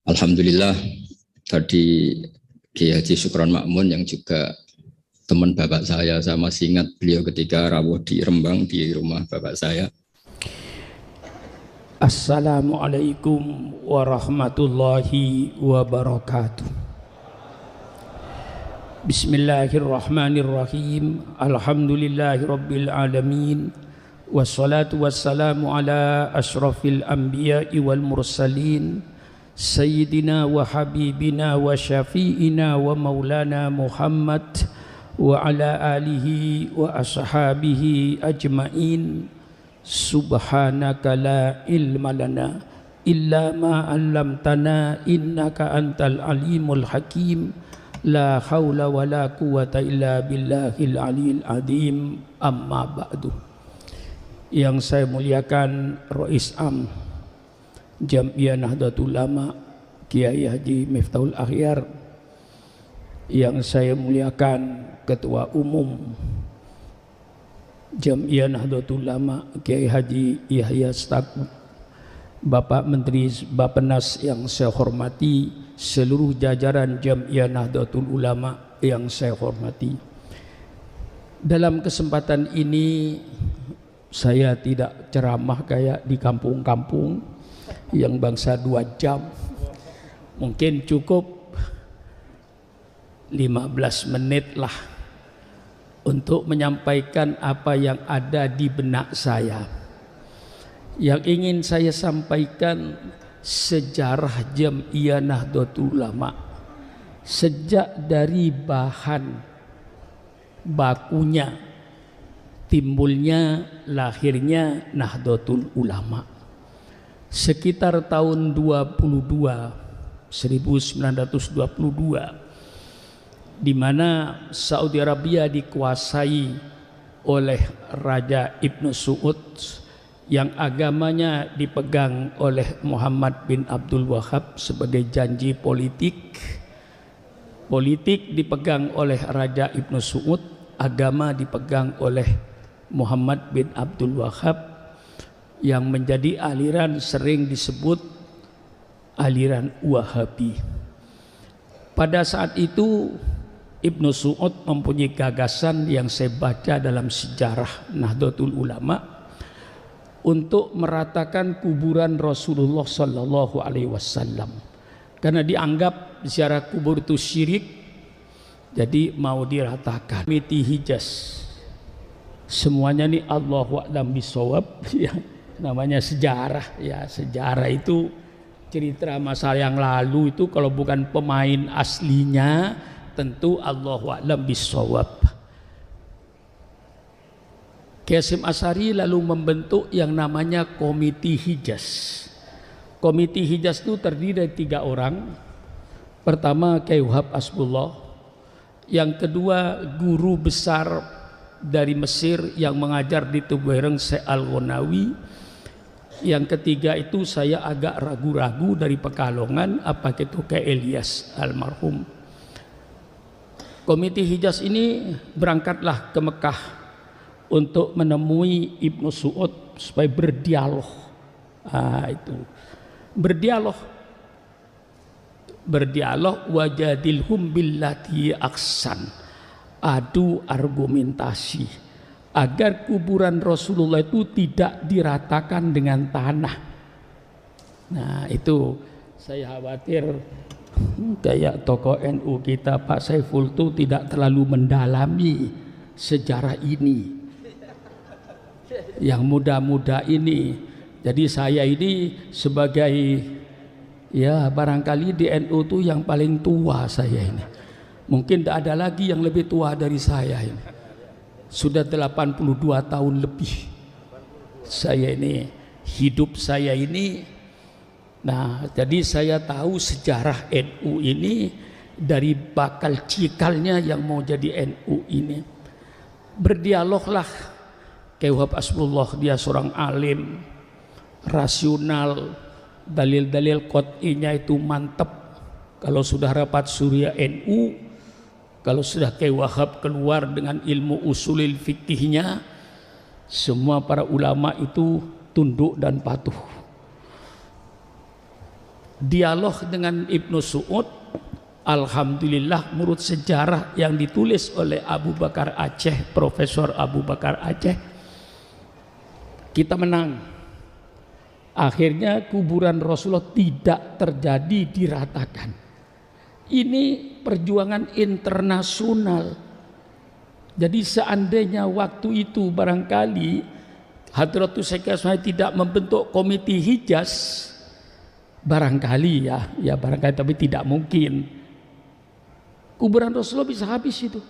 Alhamdulillah tadi Kiai Haji Syukron Makmun yang juga teman bapak saya masih ingat beliau ketika rawuh di Rembang di rumah bapak saya. Assalamualaikum warahmatullahi wabarakatuh. Bismillahirrahmanirrahim. Alhamdulillahi rabbil alamin. Wassalatu wassalamu ala ashrafil anbiya'i wal mursalin Sayyidina wa habibina wa syafi'ina wa maulana Muhammad wa ala alihi wa ashabihi ajma'in. Subhanaka la ilma lana illa ma 'allamtana innaka antal alimul hakim. La haula wa la quwata illa billahil aliyil azim. Amma ba'du. Yang saya muliakan Rais Am Jam'iyah Nahdlatul Ulama Kiai Haji Miftahul Akhyar, yang saya muliakan Ketua Umum Jam'iyah Nahdlatul Ulama Kiai Haji Yahya Stakuf, Bapak Menteri Bappenas yang saya hormati, seluruh jajaran Jam'iyah Nahdlatul Ulama yang saya hormati. Dalam kesempatan ini saya tidak ceramah kayak di kampung-kampung yang bangsa 2 jam, mungkin cukup 15 menit lah untuk menyampaikan apa yang ada di benak saya. Yang ingin saya sampaikan sejarah Jam'iyah Nahdlatul Ulama sejak dari bahan bakunya, timbulnya, lahirnya Nahdlatul Ulama. Sekitar tahun 1922, di mana Saudi Arabia dikuasai oleh Raja Ibnu Saud yang agamanya dipegang oleh Muhammad bin Abdul Wahab sebagai janji politik. Politik dipegang oleh Raja Ibnu Saud, agama dipegang oleh Muhammad bin Abdul Wahab, yang menjadi aliran sering disebut aliran Wahabi. Pada saat itu Ibnu Saud mempunyai gagasan yang saya baca dalam sejarah Nahdlatul Ulama untuk meratakan kuburan Rasulullah Sallallahu Alaihi Wasallam, karena dianggap ziarah kubur itu syirik, jadi mau diratakan. Komite Hijaz, semuanya nih Allahu a'lam bishawab ya. Namanya sejarah ya, sejarah itu cerita masa yang lalu, itu kalau bukan pemain aslinya tentu Allahu a'lam bishawab. Kiai Hasyim Asy'ari lalu membentuk yang namanya Komite Hijaz. Komite Hijaz itu terdiri dari 3 orang. Pertama Kiai Wahab Hasbullah, yang kedua guru besar dari Mesir yang mengajar di Tubuireng Syekh Al-Ghonawi, yang ketiga itu saya agak ragu-ragu dari Pekalongan, apa itu Kiai Ilyas almarhum. Komite Hijaz ini berangkatlah ke Mekah untuk menemui Ibnu Saud supaya berdialog. Itu berdialog wajadilhum billati aksan, adu argumentasi agar kuburan Rasulullah itu tidak diratakan dengan tanah. Nah itu saya khawatir kayak tokoh NU kita Pak Saiful itu tidak terlalu mendalami sejarah ini, yang muda-muda ini. Jadi saya ini sebagai ya barangkali di NU itu yang paling tua saya ini. Mungkin tidak ada lagi yang lebih tua dari saya ini. Sudah 82 tahun lebih saya ini, hidup saya ini. Nah jadi saya tahu sejarah NU ini dari bakal cikalnya yang mau jadi NU ini. Berdialoglah Kiai Wahab Hasbullah, dia seorang alim, rasional, dalil-dalil qot'inya itu mantap. Kalau sudah rapat surya NU, kalau sudah Kiai Wahab keluar dengan ilmu usulil fikihnya, semua para ulama itu tunduk dan patuh. dialog dengan Ibnu Su'ud, alhamdulillah menurut sejarah yang ditulis oleh Abu Bakar Aceh, Profesor Abu Bakar Aceh, kita menang. Akhirnya kuburan Rasulullah tidak terjadi diratakan. Ini perjuangan internasional. Jadi seandainya waktu itu barangkali Hadratus Syekh tidak membentuk komite Hijaz, barangkali ya barangkali, tapi tidak mungkin kuburan Rasulullah bisa habis itu.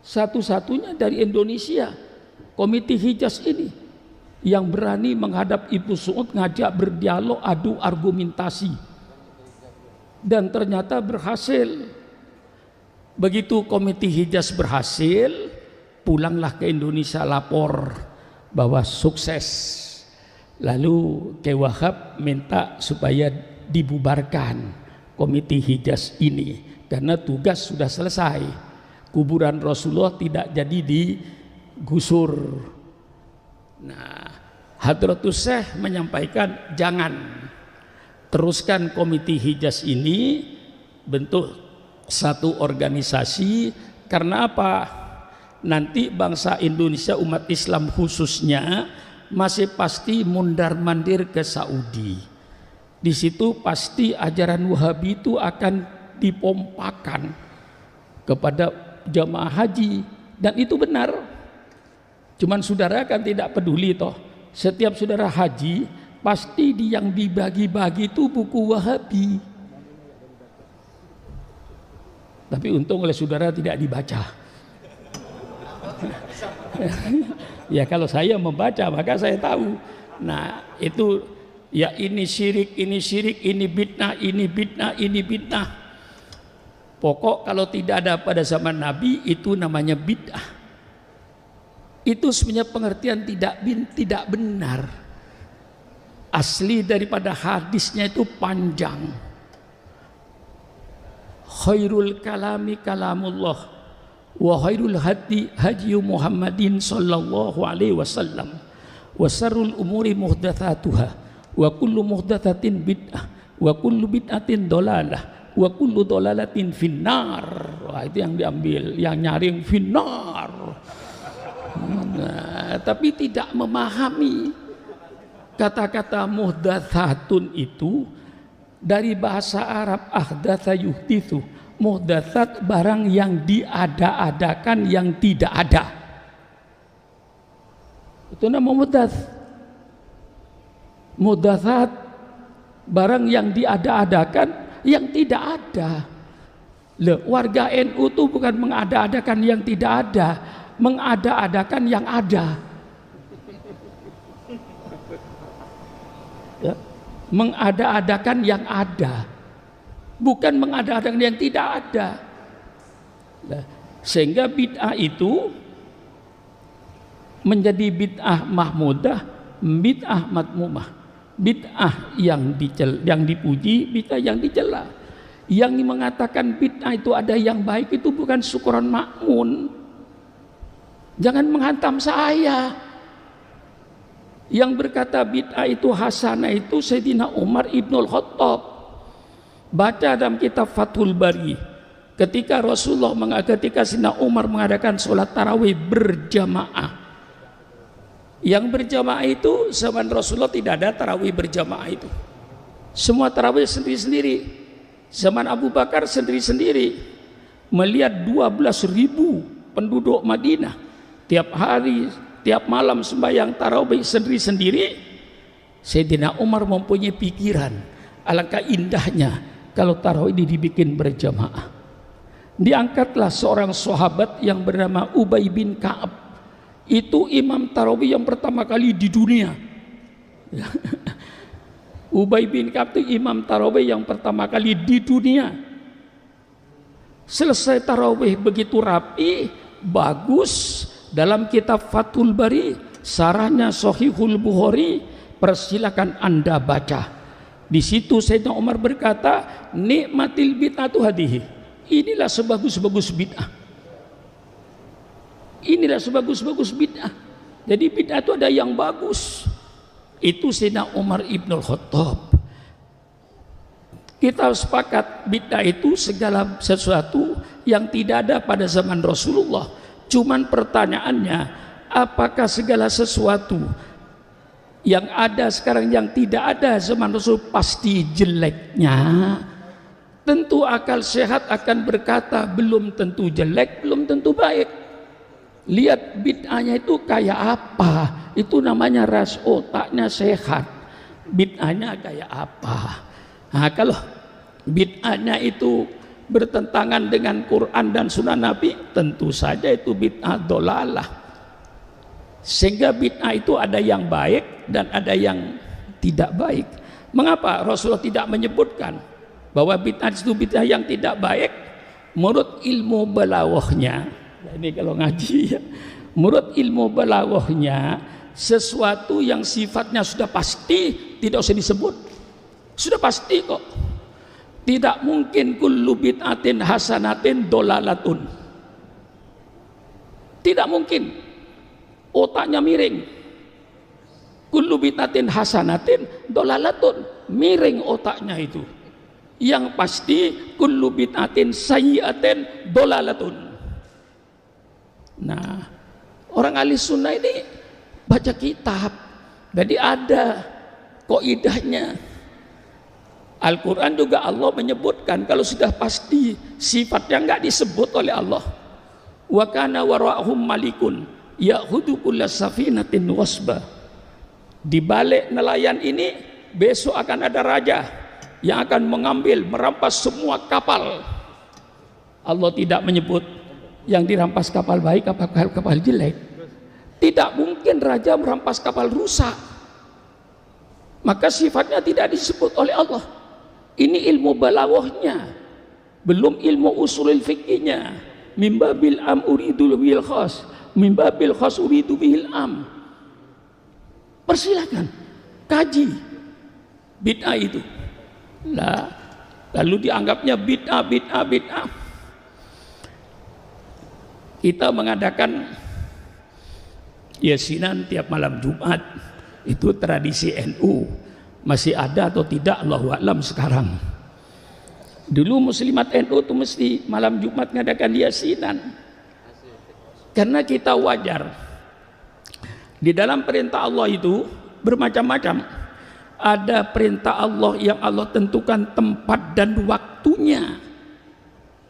Satu-satunya dari Indonesia komite Hijaz ini yang berani menghadap Ibnu Su'ud, ngajak berdialog, adu argumentasi, dan ternyata berhasil. Begitu komite Hijaz berhasil, pulanglah ke Indonesia lapor bahwa sukses. Lalu Kiai Wahab minta supaya dibubarkan komite Hijaz ini karena tugas sudah selesai. Kuburan Rasulullah tidak jadi digusur. Nah, Hadratus Syekh menyampaikan jangan, teruskan komite Hijaz ini, bentuk satu organisasi. Karena apa? Nanti bangsa Indonesia, umat Islam khususnya, masih pasti mundar-mandir ke Saudi. Di situ pasti ajaran Wahabi itu akan dipompakan kepada jamaah haji, dan itu benar. Cuman saudara kan tidak peduli toh. Setiap saudara haji pasti yang dibagi-bagi itu buku Wahabi. Tapi untung oleh saudara tidak dibaca. Ya kalau saya membaca maka saya tahu. Nah itu ya, ini syirik, ini bid'ah, ini bid'ah, ini bid'ah. Pokok kalau tidak ada pada zaman Nabi itu namanya bid'ah. Itu sebenarnya pengertian tidak benar. Asli daripada hadisnya itu panjang. Khairul kalami kalamullah wa khairul hadi hadi Muhammadin sallallahu alaihi wasallam wa sarrul umuri muhdatsatuha wa kullu muhdatsatin bid'ah wa kullu bid'atin dolalah wa kullu dolalatin finnar. Wah, itu yang diambil, yang nyaring finnar. Nah, tapi tidak memahami kata-kata muhdatsatun itu dari bahasa Arab ahdatsa yuhditsu. Muhdatsat barang yang diada-adakan, yang tidak ada. Itu nama muhdats. Muhdatsat barang yang diada-adakan, yang tidak ada. Loh, warga NU itu bukan mengada-adakan yang tidak ada, mengada-adakan yang ada. Ya. Mengada-adakan yang ada, bukan mengada-adakan yang tidak ada. Nah, sehingga bid'ah itu menjadi bid'ah mahmudah, bid'ah madmumah, bid'ah yang dipuji, bid'ah yang dicela. Yang mengatakan bid'ah itu ada yang baik itu bukan Syukron Ma'mun. Jangan menghantam saya. Yang berkata bid'ah itu hasanah itu Sayyidina Umar Ibnul Khattab. Baca dalam kitab Fathul Bari, ketika Sayyidina Umar mengadakan sholat tarawih berjamaah. Yang berjamaah itu zaman Rasulullah tidak ada tarawih berjamaah itu. Semua tarawih sendiri-sendiri. Zaman Abu Bakar sendiri-sendiri. Melihat 12.000 penduduk Madinah tiap hari, tiap malam sembahyang tarawih sendiri-sendiri, Sayyidina Umar mempunyai pikiran, alangkah indahnya kalau tarawih ini dibikin berjamaah. Diangkatlah seorang sahabat yang bernama Ubay bin Ka'ab. Itu imam tarawih yang pertama kali di dunia. Ubay bin Ka'ab itu imam tarawih yang pertama kali di dunia. Selesai tarawih begitu rapi, bagus. Dalam kitab Fathul Bari, sarahnya Sahihul Bukhari, persilakan Anda baca. Di situ Sayyidina Umar berkata, nikmatil bid'atu hadihi. Inilah sebagus-bagus bid'ah. Inilah sebagus-bagus bid'ah. Jadi bid'ah itu ada yang bagus. Itu Sayyidina Umar Ibnul Khattab. Kita sepakat bid'ah itu segala sesuatu yang tidak ada pada zaman Rasulullah. Cuman pertanyaannya, apakah segala sesuatu yang ada sekarang yang tidak ada zaman Rasul pasti jeleknya? Tentu akal sehat akan berkata belum tentu jelek, belum tentu baik. Lihat bid'ahnya itu kayak apa? Itu namanya ras otaknya sehat. Bid'ahnya kayak apa? Nah, kalau bid'ahnya itu bertentangan dengan Quran dan Sunnah Nabi, tentu saja itu bid'ah dolalah. Sehingga bid'ah itu ada yang baik dan ada yang tidak baik. Mengapa Rasulullah tidak menyebutkan bahwa bid'ah itu bid'ah yang tidak baik? Menurut ilmu balawahnya, ini kalau ngaji ya, menurut ilmu balawahnya, sesuatu yang sifatnya sudah pasti tidak usah disebut, sudah pasti kok. Tidak mungkin kullu bid'atin hasanatin dolalatun, tidak mungkin, otaknya miring. Kullu bid'atin hasanatin dolalatun, miring otaknya itu. Yang pasti kullu bid'atin sayyi'atin dolalatun. Nah, orang ahli sunnah ini baca kitab, jadi ada kaidahnya. Al-Quran juga Allah menyebutkan kalau sudah pasti sifatnya enggak disebut oleh Allah. Wa kana wara'hum malikun ya'khudhu kulla safinatin wasba. Di balik nelayan ini besok akan ada raja yang akan mengambil, merampas semua kapal. Allah tidak menyebut yang dirampas kapal baik apa kapal jelek. Tidak mungkin raja merampas kapal rusak, maka sifatnya tidak disebut oleh Allah. Ini ilmu balawahnya, belum ilmu usulil fikihnya. Mimbabil am uridu bil khas, mimbabil khas uridu bil am. Persilakan kaji bid'ah itu. Lah, lalu dianggapnya bid'ah. Kita mengadakan yasinan tiap malam Jumat, itu tradisi NU. Masih ada atau tidak Allahu a'lam sekarang. Dulu muslimat NU itu mesti malam Jumat ngadakan yasinan, karena kita wajar. Di dalam perintah Allah itu bermacam-macam. Ada perintah Allah yang Allah tentukan tempat dan waktunya.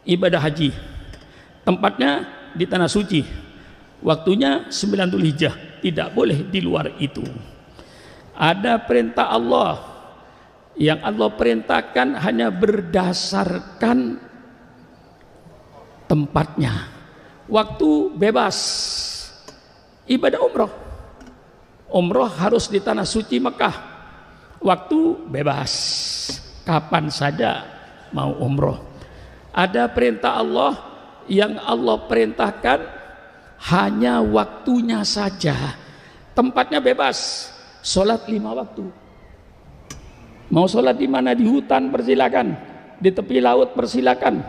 Ibadah haji, tempatnya di tanah suci, waktunya 9 Dzulhijjah, tidak boleh di luar itu. Ada perintah Allah yang Allah perintahkan hanya berdasarkan tempatnya. Waktu bebas, ibadah umroh harus di tanah suci Mekah. Waktu bebas, kapan saja mau umroh. Ada perintah Allah yang Allah perintahkan hanya waktunya saja, tempatnya bebas. Sholat 5 waktu. Mau sholat di mana? Di hutan persilakan, di tepi laut persilakan,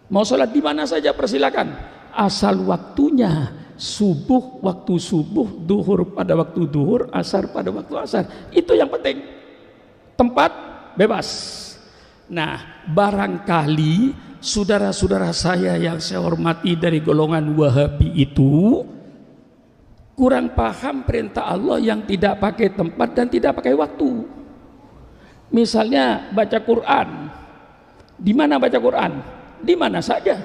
mau sholat di mana saja persilakan, asal waktunya subuh waktu subuh, duhur pada waktu duhur, asar pada waktu asar. Itu yang penting. Tempat bebas. Nah, barangkali saudara-saudara saya yang saya hormati dari golongan Wahabi itu kurang paham perintah Allah yang tidak pakai tempat dan tidak pakai waktu. Misalnya baca Quran, di mana baca Quran? Di mana saja.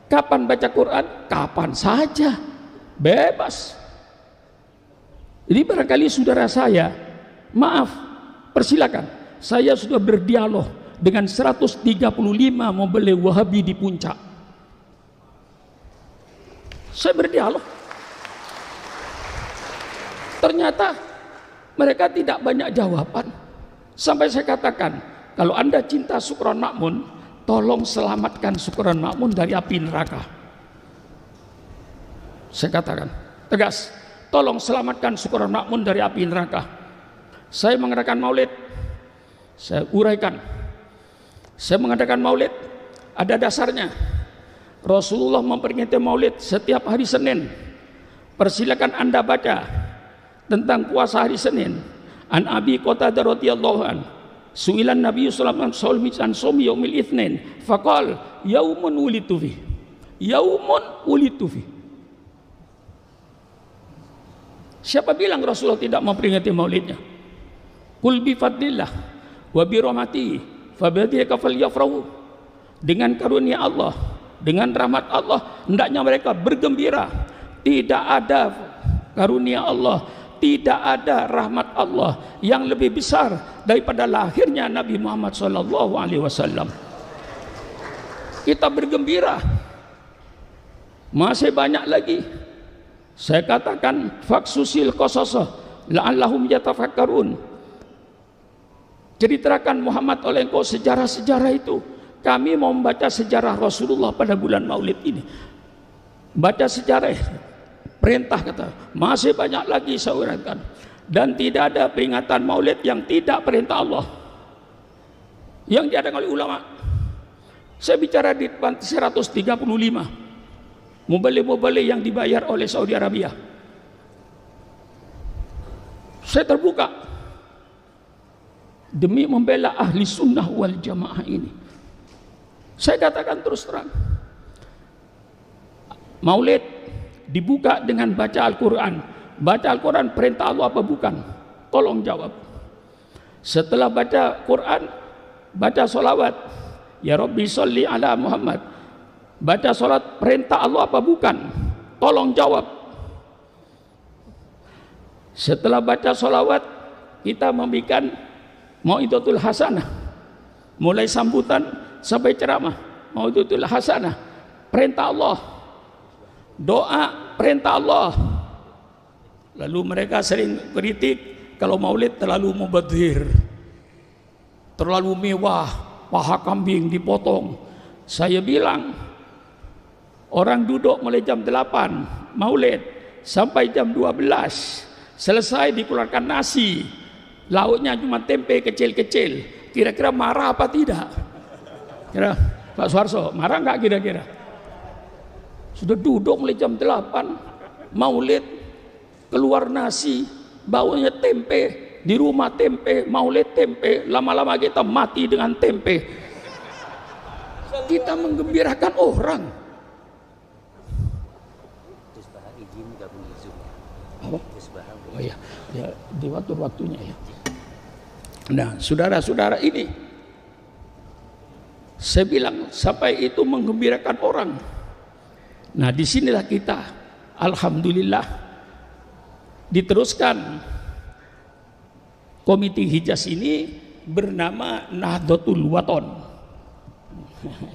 Kapan baca Quran? Kapan saja, bebas. Jadi barangkali saudara saya, maaf, persilakan. Saya sudah berdialog dengan 135 mobil Wahabi di puncak. Saya berdialog. Ternyata mereka tidak banyak jawaban. Sampai saya katakan, kalau Anda cinta Sukron Makmun, tolong selamatkan Sukron Makmun dari api neraka. Saya katakan tegas, tolong selamatkan Sukron Makmun dari api neraka. Saya mengadakan maulid, saya uraikan. Saya mengadakan maulid, ada dasarnya. Rasulullah memperingati maulid setiap hari Senin. Persilakan Anda baca tentang puasa hari Senin. An Abi Qatadah radhiyallahu an, Su'ilan Nabi sallallahu alaihi wasallam somi yaumil itsnin faqal yaumun wulitu fi. Yaumun wulitu fi. Siapa bilang Rasulullah tidak memperingati maulidnya? Qul bi fadlillah wa bi rahmatihi fa bidzalika falyafrahu. Dengan karunia Allah, dengan rahmat Allah, hendaknya mereka bergembira. Tidak ada karunia Allah, tidak ada rahmat Allah yang lebih besar daripada lahirnya Nabi Muhammad SAW. Kita bergembira. Masih banyak lagi. Saya katakan faksusil qasasah la'allahum yatafakkarun. Ceritakan Muhammad oleh engkau sejarah-sejarah itu. Kami mau membaca sejarah Rasulullah pada bulan Maulid ini. Baca sejarah, perintah kata, masih banyak lagi saya uraikan. Dan tidak ada peringatan Maulid yang tidak perintah Allah, yang diadakan oleh ulama. Saya bicara di 135 mubalik-mubalik yang dibayar oleh Saudi Arabia. Saya terbuka demi membela ahli sunnah wal jamaah ini. Saya katakan terus terang, Maulid dibuka dengan baca Al-Quran. Baca Al-Quran perintah Allah apa bukan? Tolong jawab. Setelah baca Quran, baca solawat, ya Rabbi sholli ala Muhammad. Baca solat perintah Allah apa bukan? Tolong jawab. Setelah baca solawat, kita membikin mau'idatul hasanah, mulai sambutan sampai ceramah. Mau'idatul hasanah perintah Allah, doa perintah Allah. Lalu mereka sering kritik kalau maulid terlalu mubadzir, terlalu mewah, paha kambing dipotong. Saya bilang, orang duduk mulai jam 8 maulid sampai jam 12, selesai dikeluarkan nasi, lauknya cuma tempe kecil-kecil. Kira-kira marah apa tidak? Kira Pak Suharso marah nggak kira-kira? Sudah duduk mulai jam 8 maulid, keluar nasi, baunya tempe, di rumah tempe, maulid tempe, lama-lama kita mati dengan tempe. Kita menggembirakan orang. Oh ya, ya di waktu-waktunya ya. Nah, saudara-saudara ini, saya bilang sampai itu menggembirakan orang. Nah, disinilah kita, alhamdulillah, diteruskan komite Hijaz ini bernama Nahdlatul Wathon.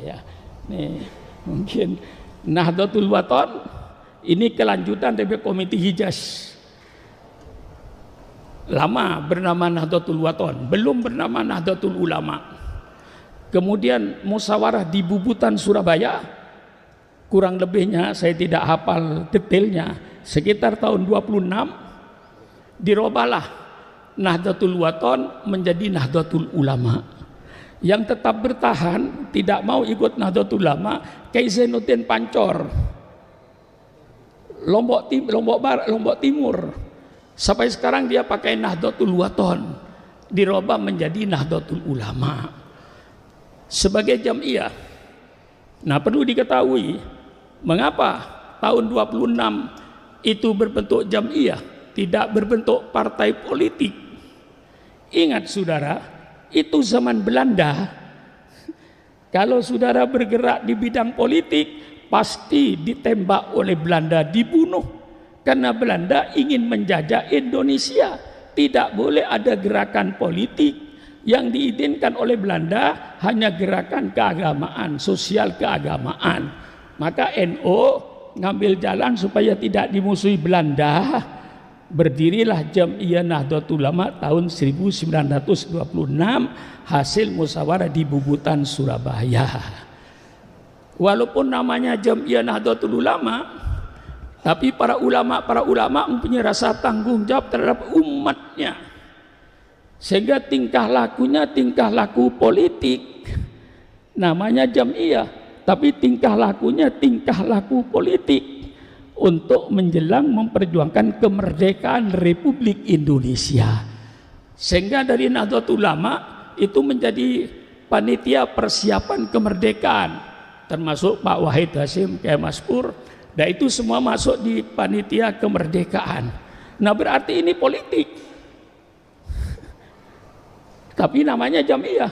Ya, nih mungkin Nahdlatul Wathon ini kelanjutan dari komite Hijaz. Lama bernama Nahdlatul Wathon, belum bernama Nahdlatul Ulama. Kemudian musyawarah di Bubutan Surabaya, kurang lebihnya saya tidak hafal detailnya, sekitar tahun 26 dirobahlah Nahdlatul Wathon menjadi Nahdlatul Ulama. Yang tetap bertahan tidak mau ikut Nahdlatul Ulama Kiai Zainuddin Pancor, Lombok Timur. Sampai sekarang dia pakai Nahdlatul Wathon, dirubah menjadi Nahdlatul Ulama sebagai jamiah. Nah, perlu diketahui mengapa tahun 26 itu berbentuk jamiah, tidak berbentuk partai politik. Ingat saudara, itu zaman Belanda. Kalau saudara bergerak di bidang politik, pasti ditembak oleh Belanda, dibunuh. Karena Belanda ingin menjajah Indonesia. Tidak boleh ada gerakan politik. Yang diizinkan oleh Belanda hanya gerakan keagamaan, sosial keagamaan. Maka NU ngambil jalan supaya tidak dimusuhi Belanda. Berdirilah Jam'iyah Nahdlatul Ulama tahun 1926 hasil musyawarah di Bubutan Surabaya. Walaupun namanya Jam'iyah Nahdlatul Ulama, tapi para ulama mempunyai rasa tanggung jawab terhadap umatnya, sehingga tingkah lakunya tingkah laku politik. Namanya Jam'iyah, tapi tingkah lakunya tingkah laku politik untuk menjelang memperjuangkan kemerdekaan Republik Indonesia. Sehingga dari Nahdlatul Ulama itu menjadi panitia persiapan kemerdekaan, termasuk Pak Wahid Hasyim, Kiai Maskur, dan itu semua masuk di panitia kemerdekaan. Nah berarti ini politik, tapi namanya jamiah,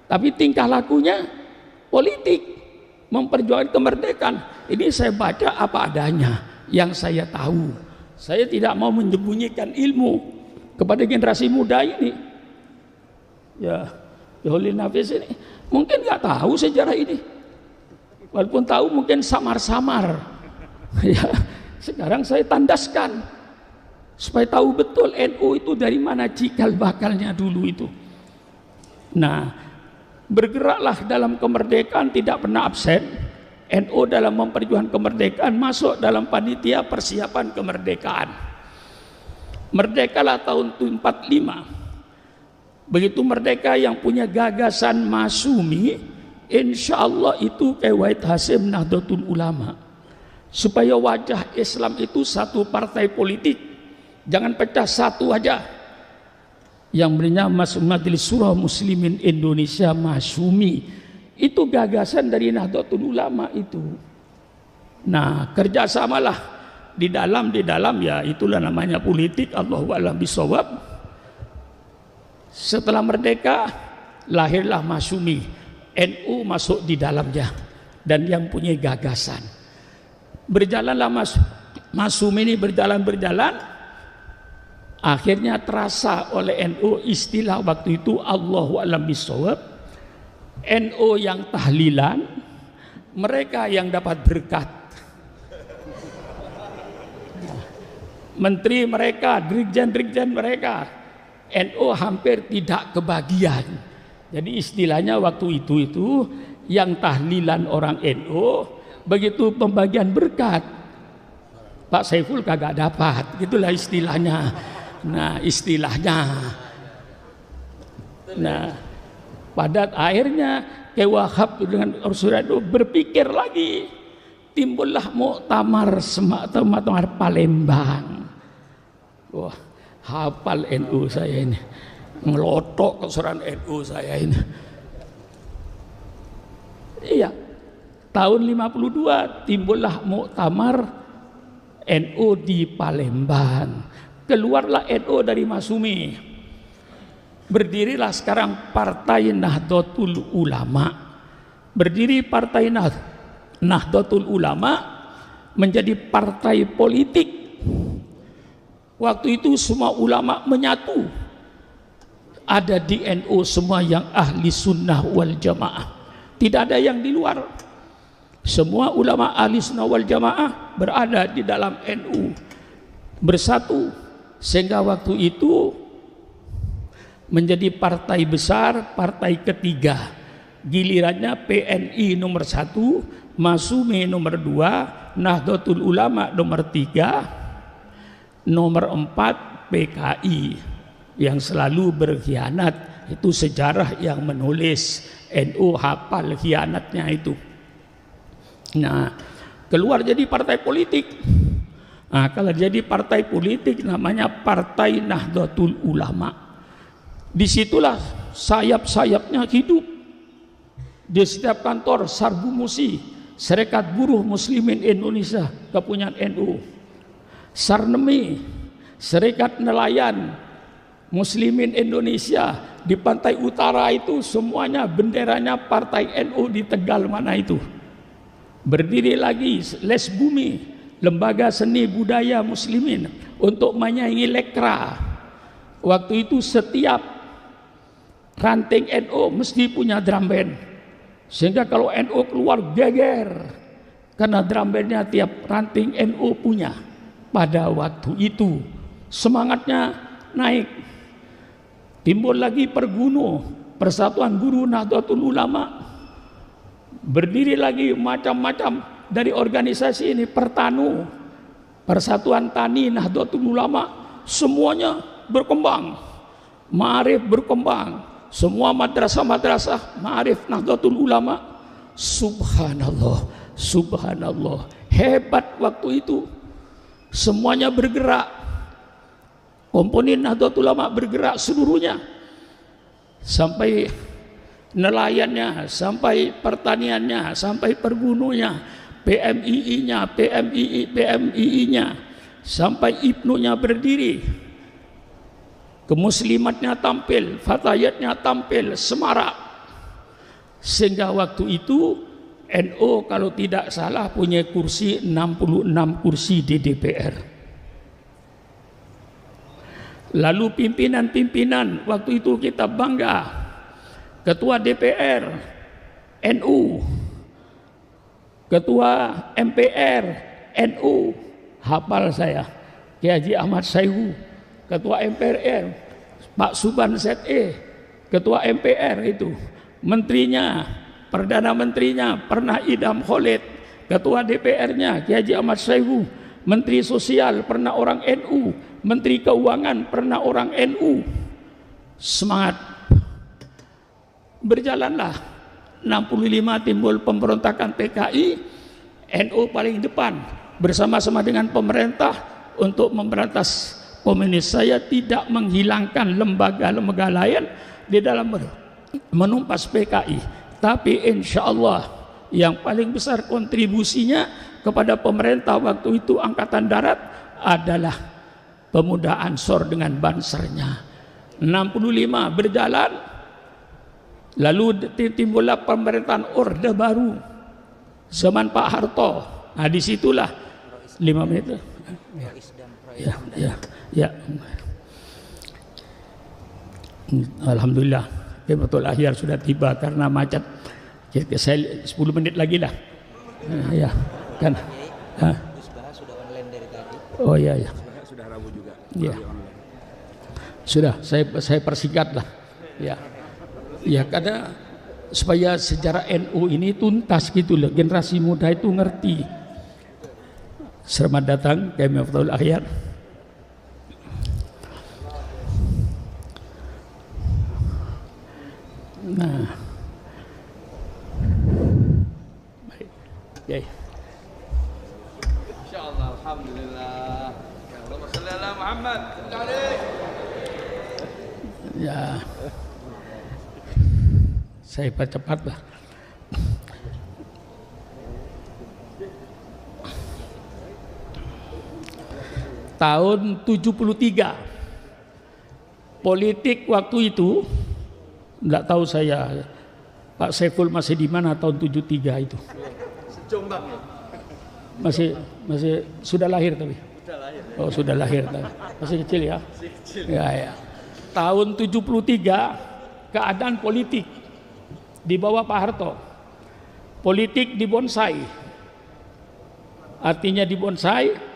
tapi tingkah lakunya politik, memperjuangkan kemerdekaan. Ini saya baca apa adanya yang saya tahu. Saya tidak mau menyembunyikan ilmu kepada generasi muda ini. Ya, Holil Nafis ini mungkin nggak tahu sejarah ini, walaupun tahu mungkin samar-samar. Ya, sekarang saya tandaskan supaya tahu betul NU itu dari mana cikal bakalnya dulu itu. Nah, bergeraklah dalam kemerdekaan, tidak pernah absen. NU dalam memperjuangkan kemerdekaan masuk dalam panitia persiapan kemerdekaan. Merdekalah tahun 45. Begitu merdeka yang punya gagasan Masyumi, insya Allah itu Kiai Wahid Hasyim Nahdlatul Ulama, supaya wajah Islam itu satu partai politik, jangan pecah satu aja. Yang bernama Majelis Surah Muslimin Indonesia Masyumi, itu gagasan dari Nahdlatul Ulama itu. Nah, kerjasamalah di dalam ya itulah namanya politik. Allahu a'lam bishawab. Setelah merdeka lahirlah Masyumi, NU masuk di dalamnya dan yang punya gagasan. Berjalanlah Masyumi ini berjalan, akhirnya terasa oleh NU istilah waktu itu Allahu a'lam bishawab, NU yang tahlilan, mereka yang dapat berkat. Menteri mereka, dirjen-dirjen mereka, NU hampir tidak kebagian. Jadi istilahnya waktu itu yang tahlilan orang NU, begitu pembagian berkat Pak Saiful kagak dapat, gitulah istilahnya. Nah pada akhirnya Kiai Wahab dengan Rasulullah itu berpikir lagi, timbullah muktamar Palembang. Wah, hafal NU saya ini, ngelotok kesuran NU saya ini. Iya, tahun 52 timbullah muktamar NU di Palembang. Keluarlah NU dari Masyumi. Berdirilah sekarang Partai Nahdlatul Ulama. Berdiri Partai Nahdlatul Ulama menjadi partai politik. Waktu itu semua ulama menyatu. Ada di NU semua yang ahli sunnah wal jamaah. Tidak ada yang di luar. Semua ulama ahli sunnah wal jamaah berada di dalam NU. Bersatu. Sehingga waktu itu menjadi partai besar, partai ketiga. Gilirannya PNI nomor 1, Masyumi nomor 2, Nahdlatul Ulama nomor 3, nomor 4 PKI yang selalu berkhianat. Itu sejarah yang menulis, NU hafal khianatnya itu. Nah, keluar jadi partai politik. Nah, kalau jadi partai politik namanya Partai Nahdlatul Ulama. Disitulah sayap-sayapnya hidup. Di setiap kantor Sarbu Musi, Serikat Buruh Muslimin Indonesia, kepunyaan NU. Sarnemi, Serikat Nelayan Muslimin Indonesia, di pantai utara itu semuanya benderanya Partai NU di Tegal mana itu. Berdiri lagi Les Bumi, Lembaga Seni Budaya Muslimin untuk menyaingi Lekra. Waktu itu setiap ranting NU mesti punya drum band, sehingga kalau NU keluar geger karena drum bandnya tiap ranting NU punya. Pada waktu itu semangatnya naik. Timbul lagi Perguno, Persatuan Guru Nahdlatul Ulama. Berdiri lagi macam-macam dari organisasi ini, Pertanu, Persatuan Tani Nahdlatul Ulama, semuanya berkembang. Ma'arif berkembang, semua madrasah-madrasah Ma'arif Nahdlatul Ulama. Subhanallah, subhanallah, hebat waktu itu. Semuanya bergerak. Komponen Nahdlatul Ulama bergerak seluruhnya. sampai nelayannya, sampai pertaniannya, sampai perbunuhnya, PMII-nya, PMII-nya, sampai Ibnunya berdiri, kemuslimatnya tampil, fatayatnya tampil, semarak. Sehingga waktu itu NU kalau tidak salah punya kursi 66 kursi di DPR. Lalu pimpinan-pimpinan waktu itu kita bangga, ketua DPR NU, ketua MPR NU, hafal saya, Kiai Haji Ahmad Sayhu, ketua MPR Pak Suban ZE, ketua MPR itu, menterinya, perdana menterinya pernah Idham Khalid, ketua DPR-nya Kiai Haji Ahmad Sayhu, menteri sosial pernah orang NU, menteri keuangan pernah orang NU. Semangat. Berjalanlah 65 timbul pemberontakan PKI, NU paling depan bersama-sama dengan pemerintah untuk memberantas komunis. Saya tidak menghilangkan lembaga-lembaga lain di dalam menumpas PKI, tapi insya Allah yang paling besar kontribusinya kepada pemerintah waktu itu Angkatan Darat adalah pemuda Ansor dengan Bansernya. 65 berjalan, lalu timbullah pemerintahan Orde Baru zaman Pak Harto. Nah disitulah 5 menit. Ya. Alhamdulillah Betul akhir sudah tiba karena macet. Saya 10 menit lagi lah. Ya, kan. Sudah online dari tadi. Oh iya ya. Sudah Rabu juga. Ya. Sudah, saya persingkat lah. Ya. Ya, karena supaya sejarah NU ini tuntas gitu loh. Generasi muda itu ngerti. Selamat datang Kiai Miftahul Akhyar. Nah, baik, Kiai. Insyaallah, alhamdulillah. Allahumma shalli ala Muhammad. Ya, saya percepat lah. Tahun 73 politik waktu itu, enggak tahu saya Pak Saiful masih di mana tahun 73 itu. Jombang. Masih sudah lahir tapi. Sudah lahir. Oh, sudah lahir tapi. Masih kecil ya? Masih kecil. Ya. Tahun 73 keadaan politik di bawah Pak Harto. Politik dibonsai. Artinya dibonsai,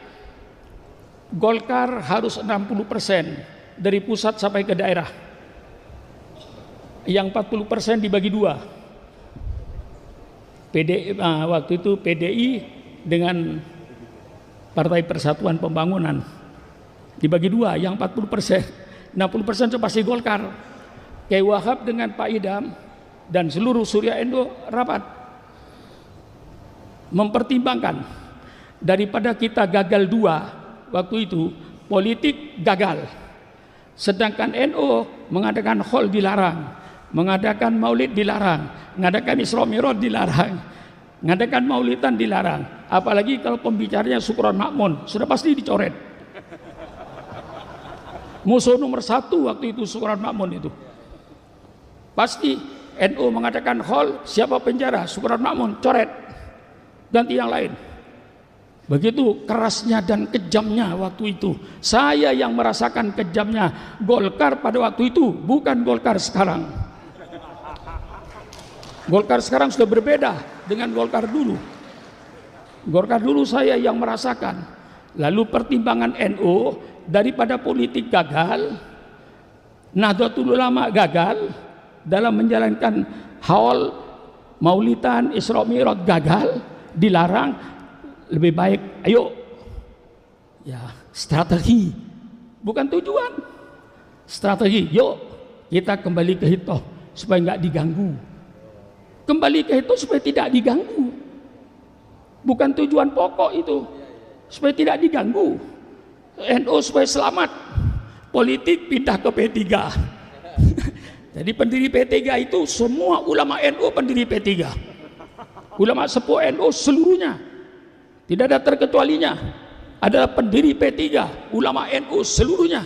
Golkar harus 60% dari pusat sampai ke daerah. Yang 40% dibagi dua. Waktu itu PDI dengan Partai Persatuan Pembangunan dibagi dua, yang 40%, 60% itu pasti Golkar. Kiai Wahab dengan Pak Idham dan seluruh Surya Endo rapat mempertimbangkan daripada kita gagal dua. Waktu itu politik gagal, sedangkan NU mengadakan haul dilarang, mengadakan maulid dilarang, mengadakan Isra Mi'raj dilarang, mengadakan maulidan dilarang, apalagi kalau pembicaranya Sukron Makmun sudah pasti dicoret. Musuh nomor 1 waktu itu Sukron Makmun itu pasti. NU mengadakan haul, siapa penjara? Sukron Makmun, coret, ganti yang lain. Begitu kerasnya dan kejamnya waktu itu. Saya yang merasakan kejamnya Golkar pada waktu itu, bukan Golkar sekarang. Golkar sekarang sudah berbeda dengan Golkar dulu. Golkar dulu saya yang merasakan. Lalu pertimbangan NU, daripada politik gagal, Nahdlatul Ulama gagal dalam menjalankan haul, maulidan, Isra Mi'raj gagal, dilarang. Lebih baik, ayo, ya strategi, bukan tujuan. Strategi, yuk kita kembali ke Hitoh supaya nggak diganggu. Kembali ke Hitoh supaya tidak diganggu. Bukan tujuan pokok itu, supaya tidak diganggu. NU supaya selamat. Politik pindah ke P3. Jadi pendiri P3 itu semua ulama NU pendiri P3. Ulama sepuh NU seluruhnya, tidak ada terkecualinya, adalah pendiri P3. Ulama NU seluruhnya,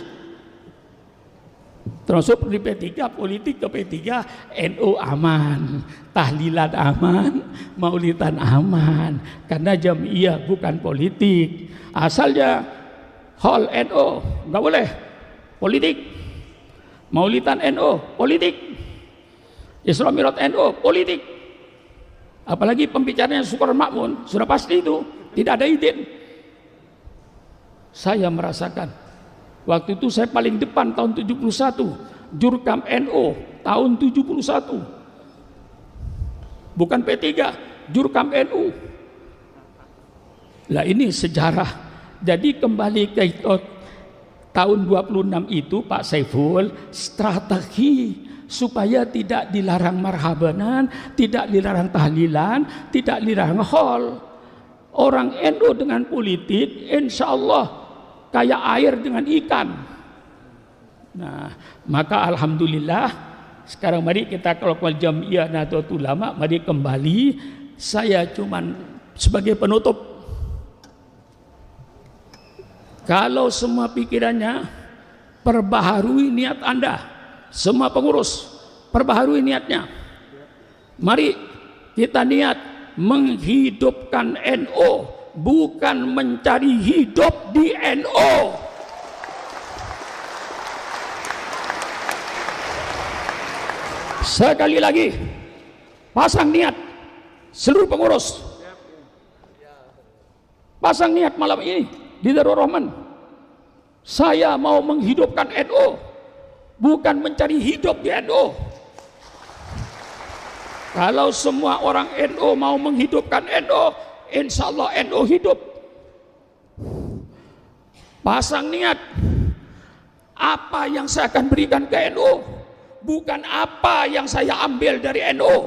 termasuk pendiri P3, politik ke P3, NU aman, tahlilan aman, maulidan aman, karena jamiah bukan politik. Asalnya hal NU nggak boleh politik, maulidan NU politik, Isra Mi'raj NU politik. Apalagi pembicaranya Syukron Makmun, sudah pasti itu tidak ada izin. Saya merasakan waktu itu saya paling depan tahun 71, Jurkam NU tahun 71, bukan P3, Jurkam NU. Lah ini sejarah. Jadi kembali ke tahun 26 itu Pak Saiful, strategi supaya tidak dilarang marhabanan, tidak dilarang tahlilan, tidak dilarang hol. Orang NU dengan politik, insya Allah kayak air dengan ikan. Nah, maka alhamdulillah sekarang mari kita kelompok Jamiah Nahdlatul Ulama, mari kembali. Saya cuman sebagai penutup. Kalau semua pikirannya, perbaharui niat Anda. Semua pengurus perbaharui niatnya. Mari kita niat menghidupkan NU, bukan mencari hidup di NU. Sekali lagi, pasang niat seluruh pengurus. Pasang niat malam ini di Darul Rahman. Saya mau menghidupkan NU, bukan mencari hidup di NU. Kalau semua orang NU mau menghidupkan NU, insya Allah NU hidup. Pasang niat, apa yang saya akan berikan ke NU, bukan apa yang saya ambil dari NU.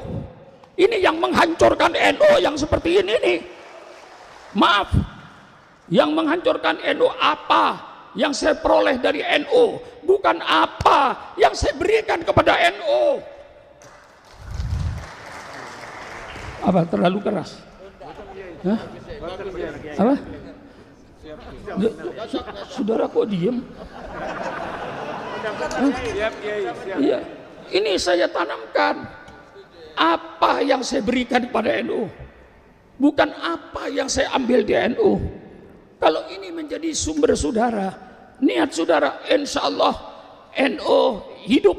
Ini yang menghancurkan NU yang seperti ini nih. Maaf, yang menghancurkan NU apa yang saya peroleh dari NU, bukan apa yang saya berikan kepada NU. Apa terlalu keras? Hah? Apa? Saudara kok diem? Iya, ini saya tanamkan apa yang saya berikan kepada NU, bukan apa yang saya ambil di NU. Kalau ini menjadi sumber saudara, niat saudara, insya Allah NU hidup.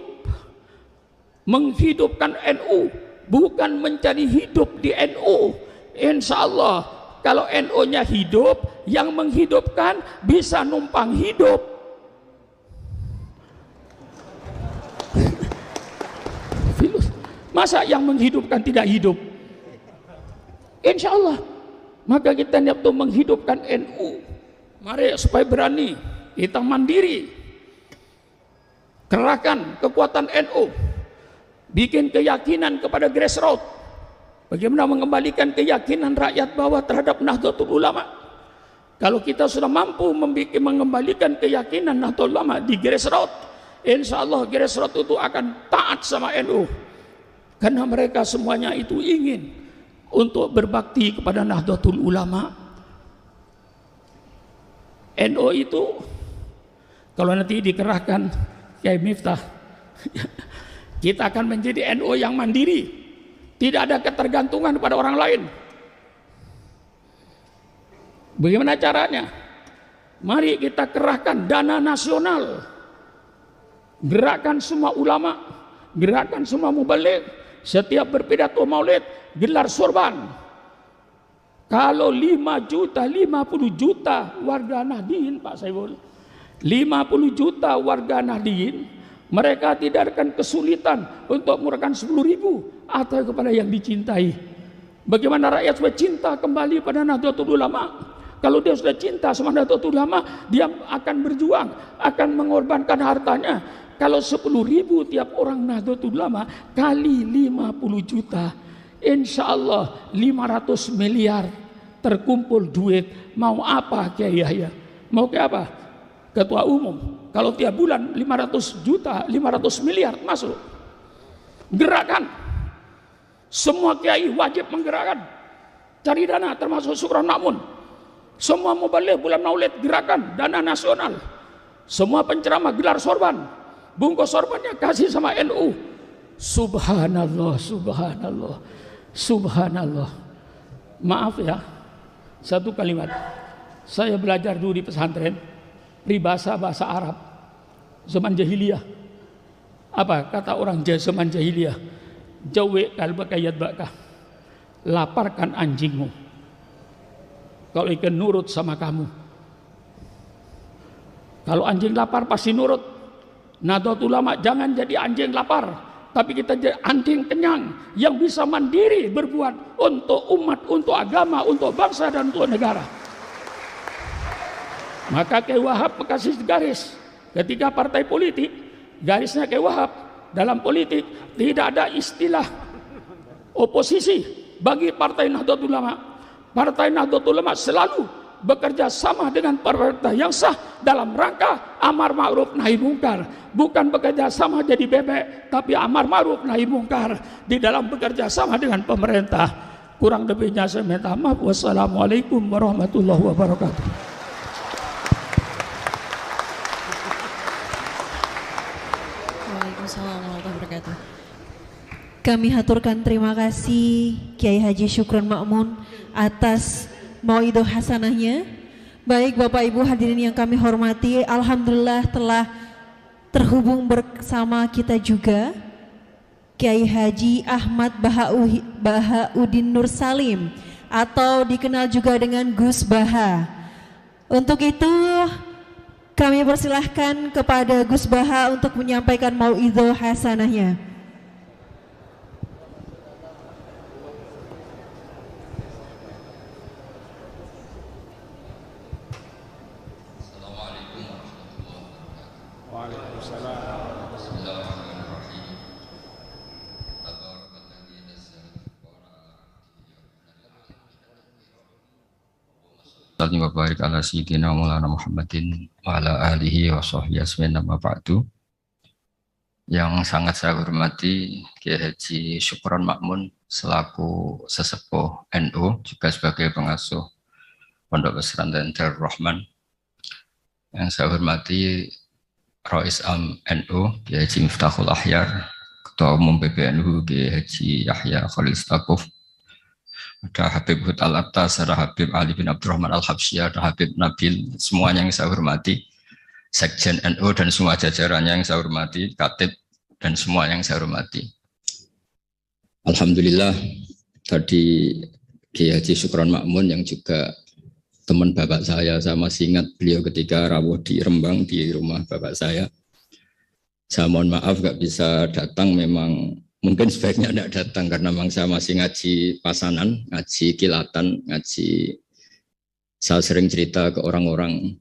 Menghidupkan NU, bukan mencari hidup di NU. Insya Allah kalau NU-nya hidup, yang menghidupkan bisa numpang hidup. Masa yang menghidupkan tidak hidup? Insya Allah. Maka kita niat untuk menghidupkan NU. Mari supaya berani, kita mandiri. Kerahkan kekuatan NU. Bikin keyakinan kepada grassroots. Bagaimana mengembalikan keyakinan rakyat bawah terhadap Nahdlatul Ulama. Kalau kita sudah mampu mengembalikan keyakinan Nahdlatul Ulama di grassroots, insya Allah grassroots itu akan taat sama NU. Karena mereka semuanya itu ingin untuk berbakti kepada Nahdlatul Ulama. NU itu kalau nanti dikerahkan Kiai Miftah, kita akan menjadi NU yang mandiri, tidak ada ketergantungan pada orang lain. Bagaimana caranya? Mari kita kerahkan dana nasional, gerakan semua ulama, gerakan semua mubaligh, setiap berpidato maulid gelar sorban. Kalau 5 juta, 50 juta warga Nahdien, Pak Saiful, 50 juta warga Nahdien, mereka tidak akan kesulitan untuk mengeluarkan 10.000 atau kepada yang dicintai. Bagaimana rakyat supaya cinta kembali pada Nahdlatul Ulama? Kalau dia sudah cinta sama Nahdlatul Ulama, dia akan berjuang, akan mengorbankan hartanya. Kalau 10.000 tiap orang Nahdlatul Ulama kali 50 juta, insya Allah 500 miliar terkumpul duit. Mau apa Kiai Yahya? Mau ke apa? Ketua umum. Kalau tiap bulan 500 juta, 500 miliar masuk. Gerakan. Semua kiai wajib menggerakkan. Cari dana termasuk Syukron Makmun. Semua mubaligh bulan Maulid gerakan dana nasional. Semua penceramah gelar sorban. Bungkus sorbannya kasih sama NU. Subhanallah, subhanallah, subhanallah. Maaf ya, satu kalimat. Saya belajar dulu di pesantren peribahasa bahasa Arab zaman jahiliyah. Apa kata orang zaman jahiliyah? Jawi kalbaka yadbaka. Laparkan anjingmu kalau ikan nurut sama kamu. Kalau anjing lapar pasti nurut. Nahdlatul Ulama jangan jadi anjing lapar, tapi kita jadi anjing kenyang yang bisa mandiri berbuat untuk umat, untuk agama, untuk bangsa dan untuk negara. Maka Kiai Wahab kasih garis ketika partai politik, garisnya Kiai Wahab dalam politik tidak ada istilah oposisi bagi Partai Nahdlatul Ulama. Partai Nahdlatul Ulama selalu bekerja sama dengan pemerintah yang sah dalam rangka amar ma'ruf nahi mungkar, bukan bekerja sama jadi bebek, tapi amar ma'ruf nahi mungkar di dalam bekerja sama dengan pemerintah. Kurang lebihnya saya minta maaf. Wassalamualaikum warahmatullahi wabarakatuh. Waalaikumsalam warahmatullahi wabarakatuh. Kami haturkan terima kasih Kiai Haji Syukron Makmun atas mauidhah hasanahnya. Baik Bapak Ibu hadirin yang kami hormati, alhamdulillah telah terhubung bersama kita juga Kiai Haji Ahmad Bahauddin Nur Salim atau dikenal juga dengan Gus Baha. Untuk itu kami persilahkan kepada Gus Baha untuk menyampaikan mauidhah hasanahnya. Wa barik ala sayyidina Maulana Muhammadin wa ala alihi wa sahbihi asmin nama ba'du. Yang sangat saya hormati Kiai Haji Syukron Makmun selaku sesepuh NU, juga sebagai pengasuh Pondok Pesantren Darul Rahman. Yang saya hormati Rais Am NU Kiai Haji Miftahul Ahyar, Ketua Umum PBNU Kiai Haji Yahya Khalil Stakuf, ada Habib Hud Al-Attas, ada Habib Ali bin Abdurrahman Al-Habsyi, ada Habib Nabil, semuanya yang saya hormati, Sekjen NU dan semua jajarannya yang saya hormati, Katib dan semua yang saya hormati. Alhamdulillah tadi Kiai Haji Syukron Makmun yang juga teman bapak saya masih ingat beliau ketika rawuh di Rembang di rumah bapak saya. Saya mohon maaf gak bisa datang, memang mungkin sebaiknya tidak datang karena memang saya masih ngaji pasanan, ngaji kilatan, ngaji. Saya sering cerita ke orang-orang,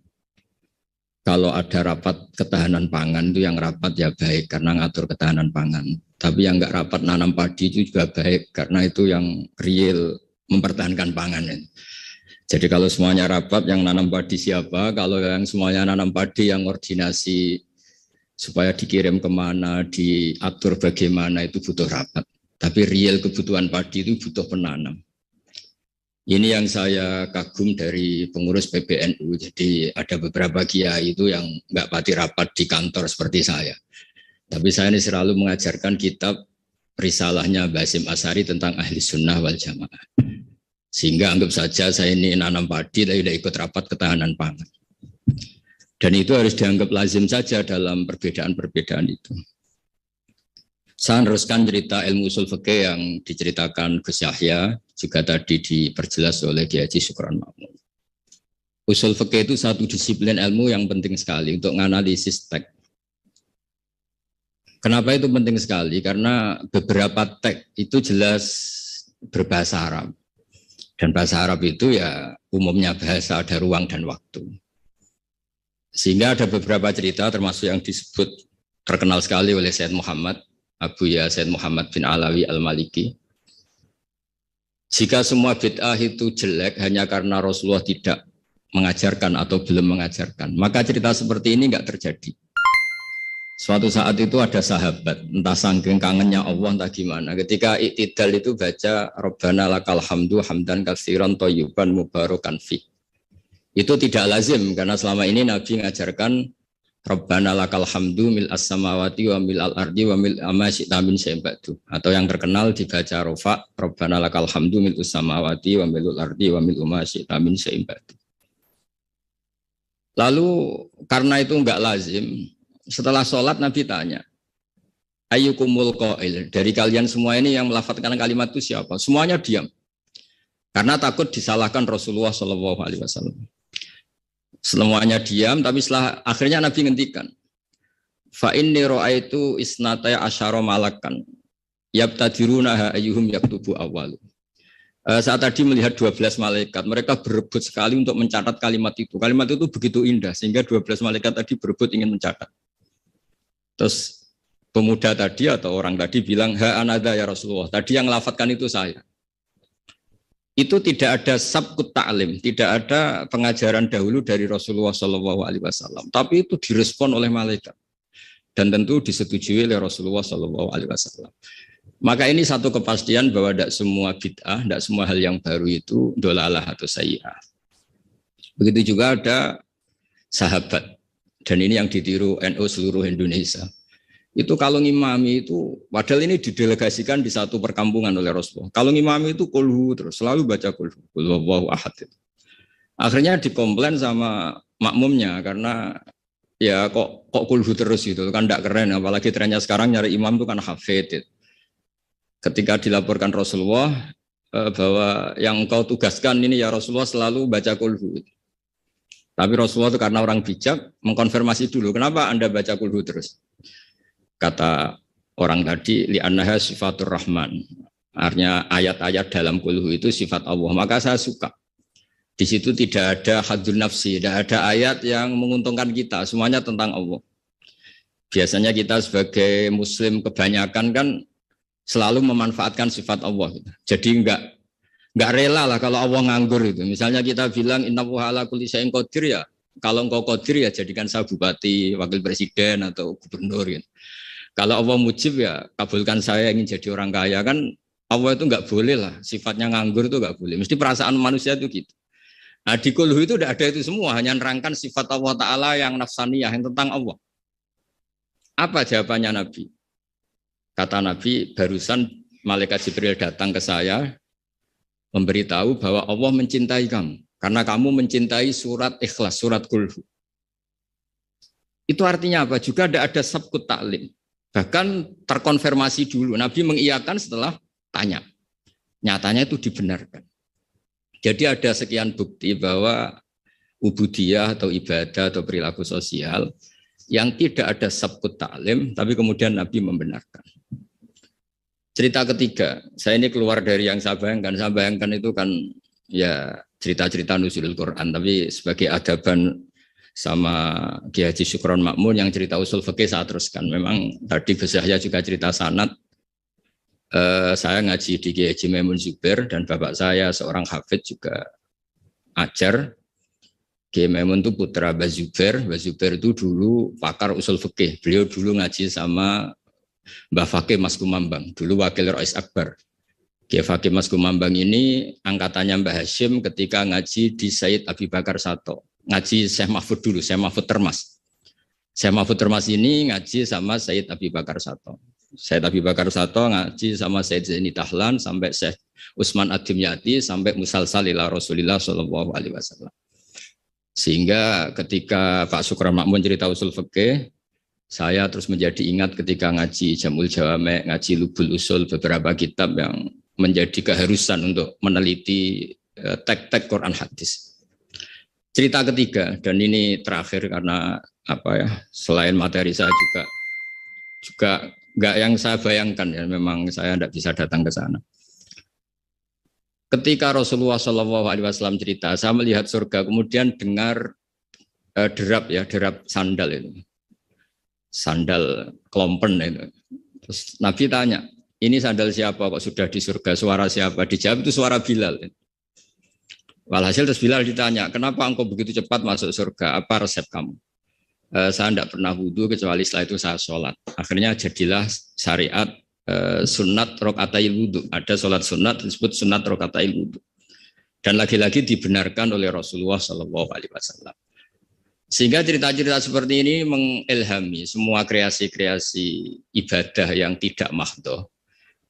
kalau ada rapat ketahanan pangan itu yang rapat ya baik karena ngatur ketahanan pangan. Tapi yang nggak rapat nanam padi itu juga baik karena itu yang real mempertahankan pangan. Jadi kalau semuanya rapat, yang nanam padi siapa? Kalau yang semuanya nanam padi, yang koordinasi supaya dikirim kemana, diatur bagaimana, itu butuh rapat. Tapi real kebutuhan padi itu butuh penanam. Ini yang saya kagum dari pengurus PBNU. Jadi ada beberapa kiai itu yang nggak pati rapat di kantor seperti saya. Tapi saya ini selalu mengajarkan kitab risalahnya Basim Asari tentang ahli sunnah wal jamaah. Sehingga anggap saja saya ini nanam padi tapi tidak ikut rapat ketahanan pangan. Dan itu harus dianggap lazim saja dalam perbedaan-perbedaan itu. Saya meneruskan cerita ilmu usul fikih yang diceritakan Gus Yahya, juga tadi diperjelas oleh Kiai Haji Syukron Makmun. Usul fikih itu satu disiplin ilmu yang penting sekali untuk menganalisis teks. Kenapa itu penting sekali? Karena beberapa teks itu jelas berbahasa Arab. Dan bahasa Arab itu ya umumnya bahasa, ada ruang dan waktu. Sehingga ada beberapa cerita termasuk yang disebut terkenal sekali oleh Sayyid Muhammad, Abu Ya Sayyid Muhammad bin Alawi Al-Maliki. Jika semua bid'ah itu jelek hanya karena Rasulullah tidak mengajarkan atau belum mengajarkan, maka cerita seperti ini enggak terjadi. Suatu saat itu ada sahabat, entah saking kangennya Allah entah gimana. Ketika iktidal itu baca Rabbana lakal hamdu hamdan katsiran thayyiban mubarakan fi. Itu tidak lazim karena selama ini Nabi ngajarkan Rabbana lakal hamdu mil as-samawati wa mil al-ardi wa mil ma syi'ta min syai'in ba'du. Atau yang terkenal dibaca Rafa Rabbana lakal hamdu mil as-samawati wa mil al-ardi wa mil ma syi'ta min syai'in ba'du. Lalu karena itu enggak lazim, setelah sholat Nabi tanya, ayyukumul qail, dari kalian semua ini yang melafadzkan kalimat itu siapa? Semuanya diam. Karena takut disalahkan Rasulullah SAW. Semuanya diam, tapi setelah akhirnya Nabi ngendikan, fa inni ra'aitu isnataya asyara malakan yabtadiruna ayyuhum yaktubu awwalu. Saat tadi melihat 12 malaikat, mereka berebut sekali untuk mencatat kalimat itu. Kalimat itu begitu indah sehingga 12 malaikat tadi berebut ingin mencatat. Terus pemuda tadi atau orang tadi bilang, ha anada ya Rasulullah, tadi yang lafadzkan itu saya. Itu tidak ada sabkut ta'lim, tidak ada pengajaran dahulu dari Rasulullah SAW. Tapi itu direspon oleh malaikat. Dan tentu disetujui oleh Rasulullah SAW. Maka ini satu kepastian bahwa tidak semua bid'ah, tidak semua hal yang baru itu dolalah atau sayyi'ah. Begitu juga ada sahabat. Dan ini yang ditiru NU seluruh Indonesia. Itu kalau ngimami itu, padahal ini didelegasikan di satu perkampungan oleh Rasulullah. Kalau ngimami itu kulhu terus, selalu baca kulhu. Kulhuwallahu ahad. Akhirnya dikomplain sama makmumnya karena ya kok kulhu terus gitu, kan tidak keren. Apalagi trennya sekarang nyari imam itu kan hafid. Ketika dilaporkan Rasulullah bahwa yang kau tugaskan ini ya Rasulullah selalu baca kulhu. Tapi Rasulullah itu karena orang bijak mengkonfirmasi dulu, kenapa Anda baca kulhu terus? Kata orang tadi, li'annaha sifatur rahman. Artinya ayat-ayat dalam kulhu itu sifat Allah. Maka saya suka. Di situ tidak ada hadun nafsi, tidak ada ayat yang menguntungkan kita. Semuanya tentang Allah. Biasanya kita sebagai muslim kebanyakan kan selalu memanfaatkan sifat Allah. Jadi enggak rela lah kalau Allah nganggur itu. Misalnya kita bilang innallaha ala kulli syai'in qadir ya. Kalau engkau qadir ya jadikan saya bupati, wakil presiden atau gubernur gitu. Kalau Allah mujib ya kabulkan saya ingin jadi orang kaya kan Allah itu enggak boleh lah. Sifatnya nganggur itu enggak boleh. Mesti perasaan manusia itu gitu. Nah di kulhu itu tidak ada itu semua. Hanya nerangkan sifat Allah Ta'ala yang nafsaniyah, yang tentang Allah. Apa jawabannya Nabi? Kata Nabi, barusan malaikat Jibril datang ke saya memberitahu bahwa Allah mencintai kamu karena kamu mencintai surat Ikhlas, surat Kulhu. Itu artinya apa? Juga ada sabkut taklim. Bahkan terkonfirmasi dulu. Nabi mengiyakan setelah tanya. Nyatanya itu dibenarkan. Jadi ada sekian bukti bahwa ubudiyah atau ibadah atau perilaku sosial yang tidak ada sabkut taklim, tapi kemudian Nabi membenarkan. Cerita ketiga, saya ini keluar dari yang saya bayangkan. Saya bayangkan itu kan ya cerita-cerita nuzulul Quran, tapi sebagai adaban sama Kiai Haji Syukron Makmun yang cerita usul fikih saya teruskan. Memang tadi Gus Yahya juga cerita sanad. Saya ngaji di Kiai Haji Maimun Zubair dan bapak saya seorang hafidz juga ajar. Kiai Maimun itu putra Mbah Zubair. Mbah Zubair itu dulu pakar usul fikih. Beliau dulu ngaji sama Mbah Fakih Mas Kumambang, dulu wakil Rais Akbar. Kiai Fakih Mas Kumambang ini angkatannya Mbah Hashim ketika ngaji di Said Abi Bakar Sato. Ngaji Syekh Mahfud dulu, Syekh Mahfud Termas. Syekh Mahfud Termas ini ngaji sama Said Abi Bakar Sato. Said Abi Bakar Sato ngaji sama Said Zaini Tahlan sampai Syekh Utsman Ad-Dimyati sampai musalsal ila Rasulillah SAW. Sehingga ketika Pak Syukron Makmun cerita usul fikih, saya terus menjadi ingat ketika ngaji Jamul Jawame, ngaji Lubul Usul, beberapa kitab yang menjadi keharusan untuk meneliti teks-teks Quran hadis. Cerita ketiga, dan ini terakhir karena apa ya, selain materi saya juga enggak yang saya bayangkan ya, memang saya tidak bisa datang ke sana. Ketika Rasulullah SAW cerita, saya melihat surga, kemudian dengar derap sandal itu. Sandal klompen itu. Terus Nabi tanya, ini sandal siapa kok sudah di surga, suara siapa? Dijawab itu suara Bilal. Walhasil terus Bilal ditanya, kenapa engkau begitu cepat masuk surga, apa resep kamu? saya tidak pernah wudhu kecuali setelah itu saya sholat. Akhirnya jadilah syariat sunat rokatail wudhu. Ada sholat sunat disebut sunat rokatail wudhu. Dan lagi-lagi dibenarkan oleh Rasulullah SAW. Sehingga cerita-cerita seperti ini mengilhami semua kreasi-kreasi ibadah yang tidak mahdhah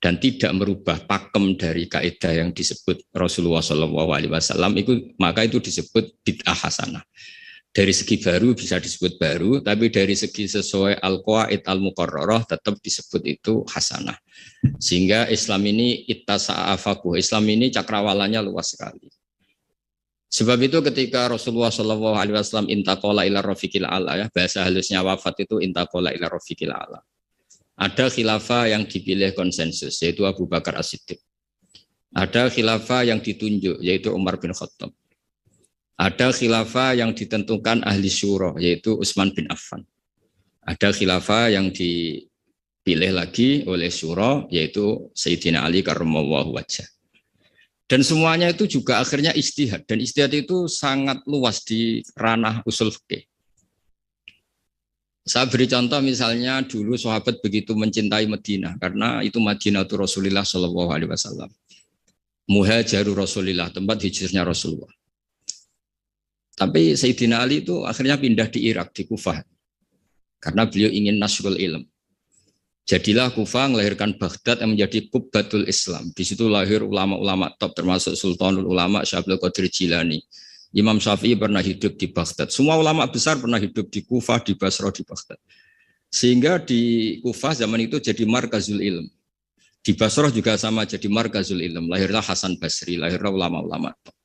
dan tidak merubah pakem dari kaidah yang disebut Rasulullah SAW. Maka itu disebut bid'ah hasanah. Dari segi baru bisa disebut baru, tapi dari segi sesuai al-qawaid al-muqarrarah tetap disebut itu hasanah. Sehingga Islam ini ittasa'afakuh, Islam ini cakrawalanya luas sekali. Sebab itu ketika Rasulullah SAW intaqala ila rafiqil a'la, ya, bahasa halusnya wafat itu intaqala ila rafiqil a'la. Ada khilafah yang dipilih konsensus, yaitu Abu Bakar As-Siddiq. Ada khilafah yang ditunjuk, yaitu Umar bin Khattab. Ada khilafah yang ditentukan ahli syura, yaitu Utsman bin Affan. Ada khilafah yang dipilih lagi oleh syura, yaitu Sayyidina Ali karramallahu wajhah. Dan semuanya itu juga akhirnya ijtihad. Dan ijtihad itu sangat luas di ranah usul fikih. Saya beri contoh misalnya dulu sahabat begitu mencintai Madinah. Karena itu Madinah itu Rasulullah SAW. Muhajiru Rasulullah, tempat hijrahnya Rasulullah. Tapi Sayyidina Ali itu akhirnya pindah di Irak, di Kufah. Karena beliau ingin nasrul ilm. Jadilah Kufah melahirkan Baghdad yang menjadi Qubbatul Islam. Di situ lahir ulama-ulama top termasuk Sultanul Ulama Syekh Abdul Qadir Jilani. Imam Syafi'i pernah hidup di Baghdad. Semua ulama besar pernah hidup di Kufah, di Basra, di Baghdad. Sehingga di Kufah zaman itu jadi markazul ilm. Di Basra juga sama jadi markazul ilm. Lahirlah Hasan Basri, lahirlah ulama-ulama top.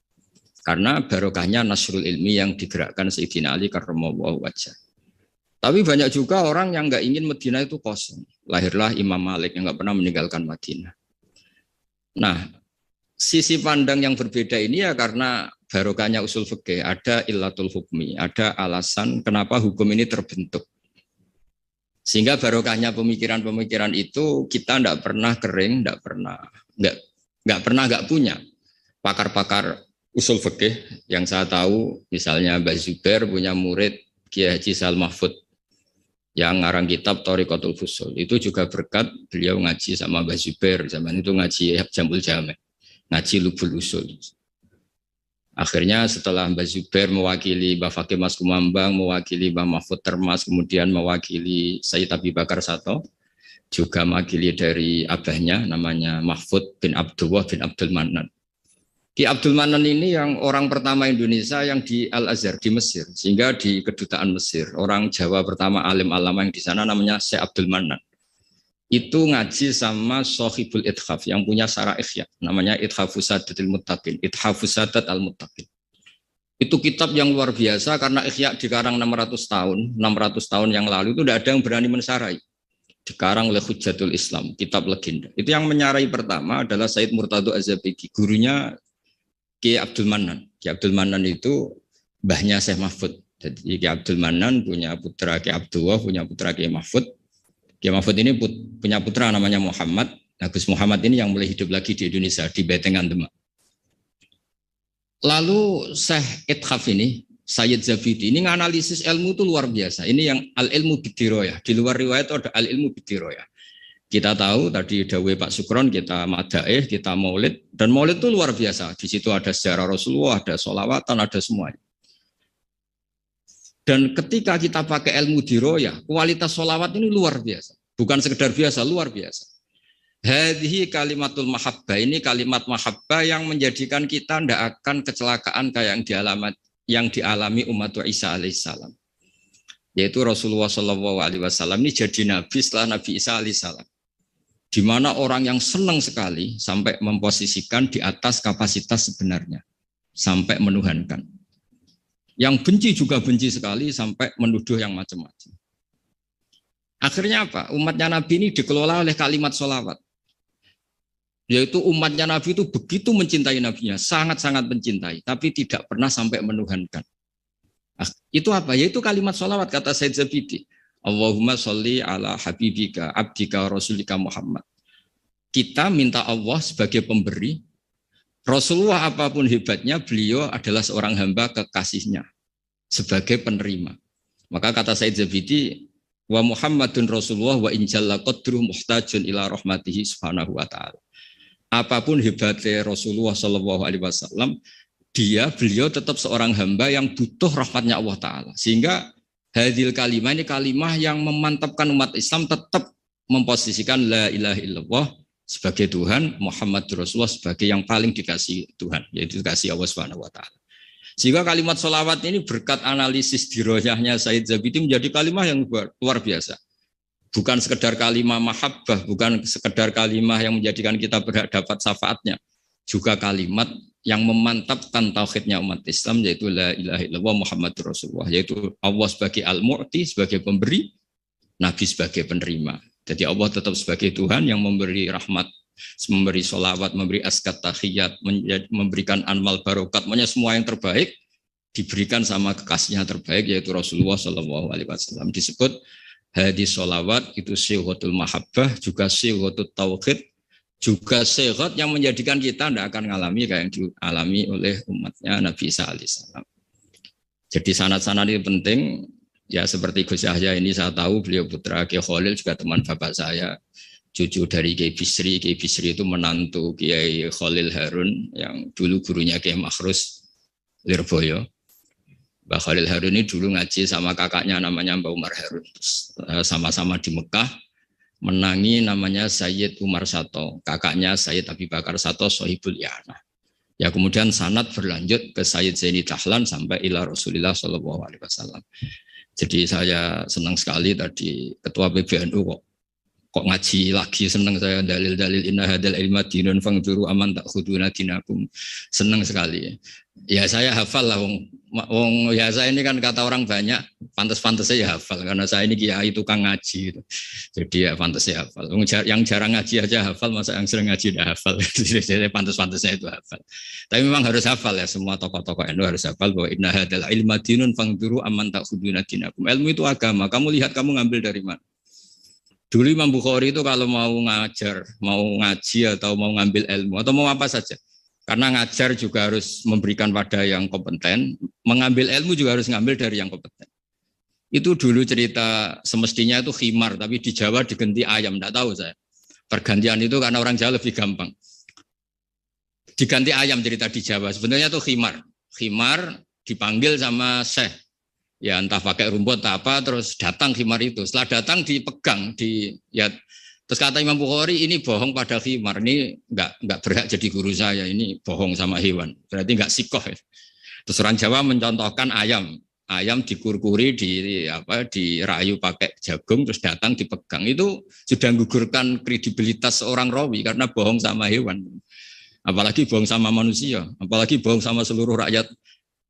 Karena barokahnya nasrul ilmi yang digerakkan Sayyidina Ali karramallahu wajhah. Tapi banyak juga orang yang nggak ingin Madinah itu kosong. Lahirlah Imam Malik yang nggak pernah meninggalkan Madinah. Nah, sisi pandang yang berbeda ini ya karena barokahnya usul fikih, ada illatul hukmi, ada alasan kenapa hukum ini terbentuk. Sehingga barokahnya pemikiran-pemikiran itu kita nggak pernah kering, nggak punya pakar-pakar usul fikih yang saya tahu, misalnya Mbah Zubair punya murid Kiai Haji Sal Mahfud yang ngarang kitab Thariqatul Fusul. Itu juga berkat beliau ngaji sama Mbah Zubair, zaman itu ngaji Jamul Jame, ngaji Lubul Usul. Akhirnya setelah Mbah Zubair mewakili Mbah Fakih Mas Kumambang, mewakili Mbah Mahfud Termas, kemudian mewakili Sayyid Abi Bakar Sato, juga mewakili dari abahnya namanya Mahfud bin Abdullah bin Abdul Manan. Ki Abdul Manan ini yang orang pertama Indonesia yang di Al-Azhar di Mesir, sehingga di kedutaan Mesir orang Jawa pertama alim alama yang di sana namanya Syekh Abdul Manan. Itu ngaji sama Sohibul Ithaf yang punya Syarah Ihya, namanya Ithafus Sadatil Muttaqin, Ithafus Sadat Al-Muttaqin. Itu kitab yang luar biasa karena Ihya dikarang 600 tahun yang lalu itu tidak ada yang berani mensarai. Dikarang oleh Hujjatul Islam, kitab legenda. Itu yang menyarai pertama adalah Said Murtado Az-Zabidi, gurunya Ki Abdul Manan. Ki Abdul Manan itu mbahnya Syekh Mahfud. Jadi Ki Abdul Manan punya putra Ki Abdullah, punya putra Ki Mahfud. Ki Mahfud ini punya putra namanya Muhammad. Nah, Gus Muhammad ini yang mulai hidup lagi di Indonesia, di Betengan Demak. Lalu Syekh Ithaf ini, Sayyid Zabidi, ini nganalisis ilmu itu luar biasa. Ini yang al-ilmu bidiroyah. Di luar riwayat itu ada al-ilmu bidiroyah. Kita tahu tadi dawuh Pak Sukron, kita madaih, kita maulid, dan maulid itu luar biasa. Di situ ada sejarah Rasulullah, ada sholawatan, ada semuanya. Dan ketika kita pakai ilmu diroyah, kualitas sholawat ini luar biasa. Bukan sekedar biasa, luar biasa. Hadhihi kalimatul mahabbah, ini kalimat mahabbah yang menjadikan kita tidak akan kecelakaan kayak yang dialami umat Isa alaihissalam. Yaitu Rasulullah SAW ini jadi nabi setelah Nabi Isa alaihissalam. Di mana orang yang senang sekali sampai memposisikan di atas kapasitas sebenarnya, sampai menuhankan. Yang benci juga benci sekali sampai menuduh yang macam-macam. Akhirnya apa? Umatnya Nabi ini dikelola oleh kalimat sholawat. Yaitu umatnya Nabi itu begitu mencintai Nabinya, sangat-sangat mencintai, tapi tidak pernah sampai menuhankan. Itu apa? Yaitu kalimat sholawat, kata Sayyid Zabidi. Allahumma sholli ala habibika abdika rasulika Muhammad. Kita minta Allah sebagai pemberi. Rasulullah apapun hebatnya, beliau adalah seorang hamba kekasihnya sebagai penerima. Maka kata Said Zabidi, wa Muhammadun Rasulullah wa injalla qadruh muhtajun ila rahmatihi subhanahu wa ta'ala. Apapun hebatnya Rasulullah sallallahu alaihi wasallam, beliau tetap seorang hamba yang butuh rahmatnya Allah Ta'ala. Sehingga hadil kalimah ini kalimah yang memantapkan umat Islam tetap memposisikan la ilaha illallah sebagai Tuhan, Muhammad Rasulullah sebagai yang paling dikasih Tuhan, yaitu dikasih Allah Subhanahu wa Ta'ala. Sehingga kalimat sholawat ini berkat analisis diroyahnya Said Zabidi menjadi kalimat yang luar biasa. Bukan sekedar kalimat mahabbah, bukan sekedar kalimat yang menjadikan kita berhak dapat syafaatnya, juga kalimat yang memantapkan tauhidnya umat Islam, yaitu la ilaha illallah Muhammadur Rasulullah, yaitu Allah sebagai al-mu'ti, sebagai pemberi, Nabi sebagai penerima. Jadi Allah tetap sebagai Tuhan yang memberi rahmat, memberi sholawat, memberi askat tahiyat, memberikan anmal barokat, semua yang terbaik diberikan sama kekasihnya terbaik, yaitu Rasulullah SAW. Disebut hadis sholawat itu syihotul mahabbah, juga syihotul tauhid, juga syigot yang menjadikan kita tidak akan mengalami kayak yang dialami oleh umatnya Nabi Isa alaihissalam. Jadi sanad-sanad ini penting. Ya seperti Gus Yahya ini saya tahu beliau putra Kiai Khalil, juga teman bapak saya, cucu dari Kiai Bisri. Kiai Bisri itu menantu Kiai Khalil Harun yang dulu gurunya Kiai Makhrus Lirboyo. Mbak Khalil Harun ini dulu ngaji sama kakaknya namanya Mbak Umar Harun. Sama-sama di Mekah menangi namanya Sayyid Umar Sato, kakaknya Sayyid Abi Bakar Sato Sohibul Yana. Ya kemudian sanad berlanjut ke Sayyid Zaini Dahlan sampai ila Rasulullah SAW. Jadi saya senang sekali tadi ketua PBNU kok ngaji lagi, senang saya dalil-dalil inna hadal ilma dinun fangduru aman tak khuduna dinakum. Senang sekali. Ya saya hafal lah wong ya saya ini kan kata orang banyak pantas-pantas saya hafal karena saya ini kiai tukang ngaji gitu. Jadi ya pantas saya hafal. Yang jarang ngaji aja hafal, masa yang sering ngaji udah hafal. Jadi pantas-pantasnya itu hafal. Tapi memang harus hafal ya, semua tokoh-tokoh NU harus hafal bahwa inna hadal ilma dinun fangduru aman tak khuduna dinakum. Ilmu itu agama. Kamu lihat kamu ngambil dari mana? Dulu Imam Bukhari itu kalau mau ngajar, mau ngaji atau mau ngambil ilmu atau mau apa saja. Karena ngajar juga harus memberikan pada yang kompeten, mengambil ilmu juga harus ngambil dari yang kompeten. Itu dulu cerita semestinya itu khimar, tapi di Jawa diganti ayam, enggak tahu saya. Pergantian itu karena orang Jawa lebih gampang. Diganti ayam cerita di Jawa, sebenarnya itu khimar. Khimar dipanggil sama syekh. Ya entah pakai rumput atau apa, terus datang khimar itu. Setelah datang dipegang, terus kata Imam Bukhari, ini bohong pada khimar, ini enggak berhak jadi guru saya, ini bohong sama hewan, berarti enggak sikoh. Ya. Terus orang Jawa mencontohkan ayam dikurkuri, dirayu pakai jagung, terus datang dipegang, itu sudah menggugurkan kredibilitas seorang rawi karena bohong sama hewan, apalagi bohong sama manusia, apalagi bohong sama seluruh rakyat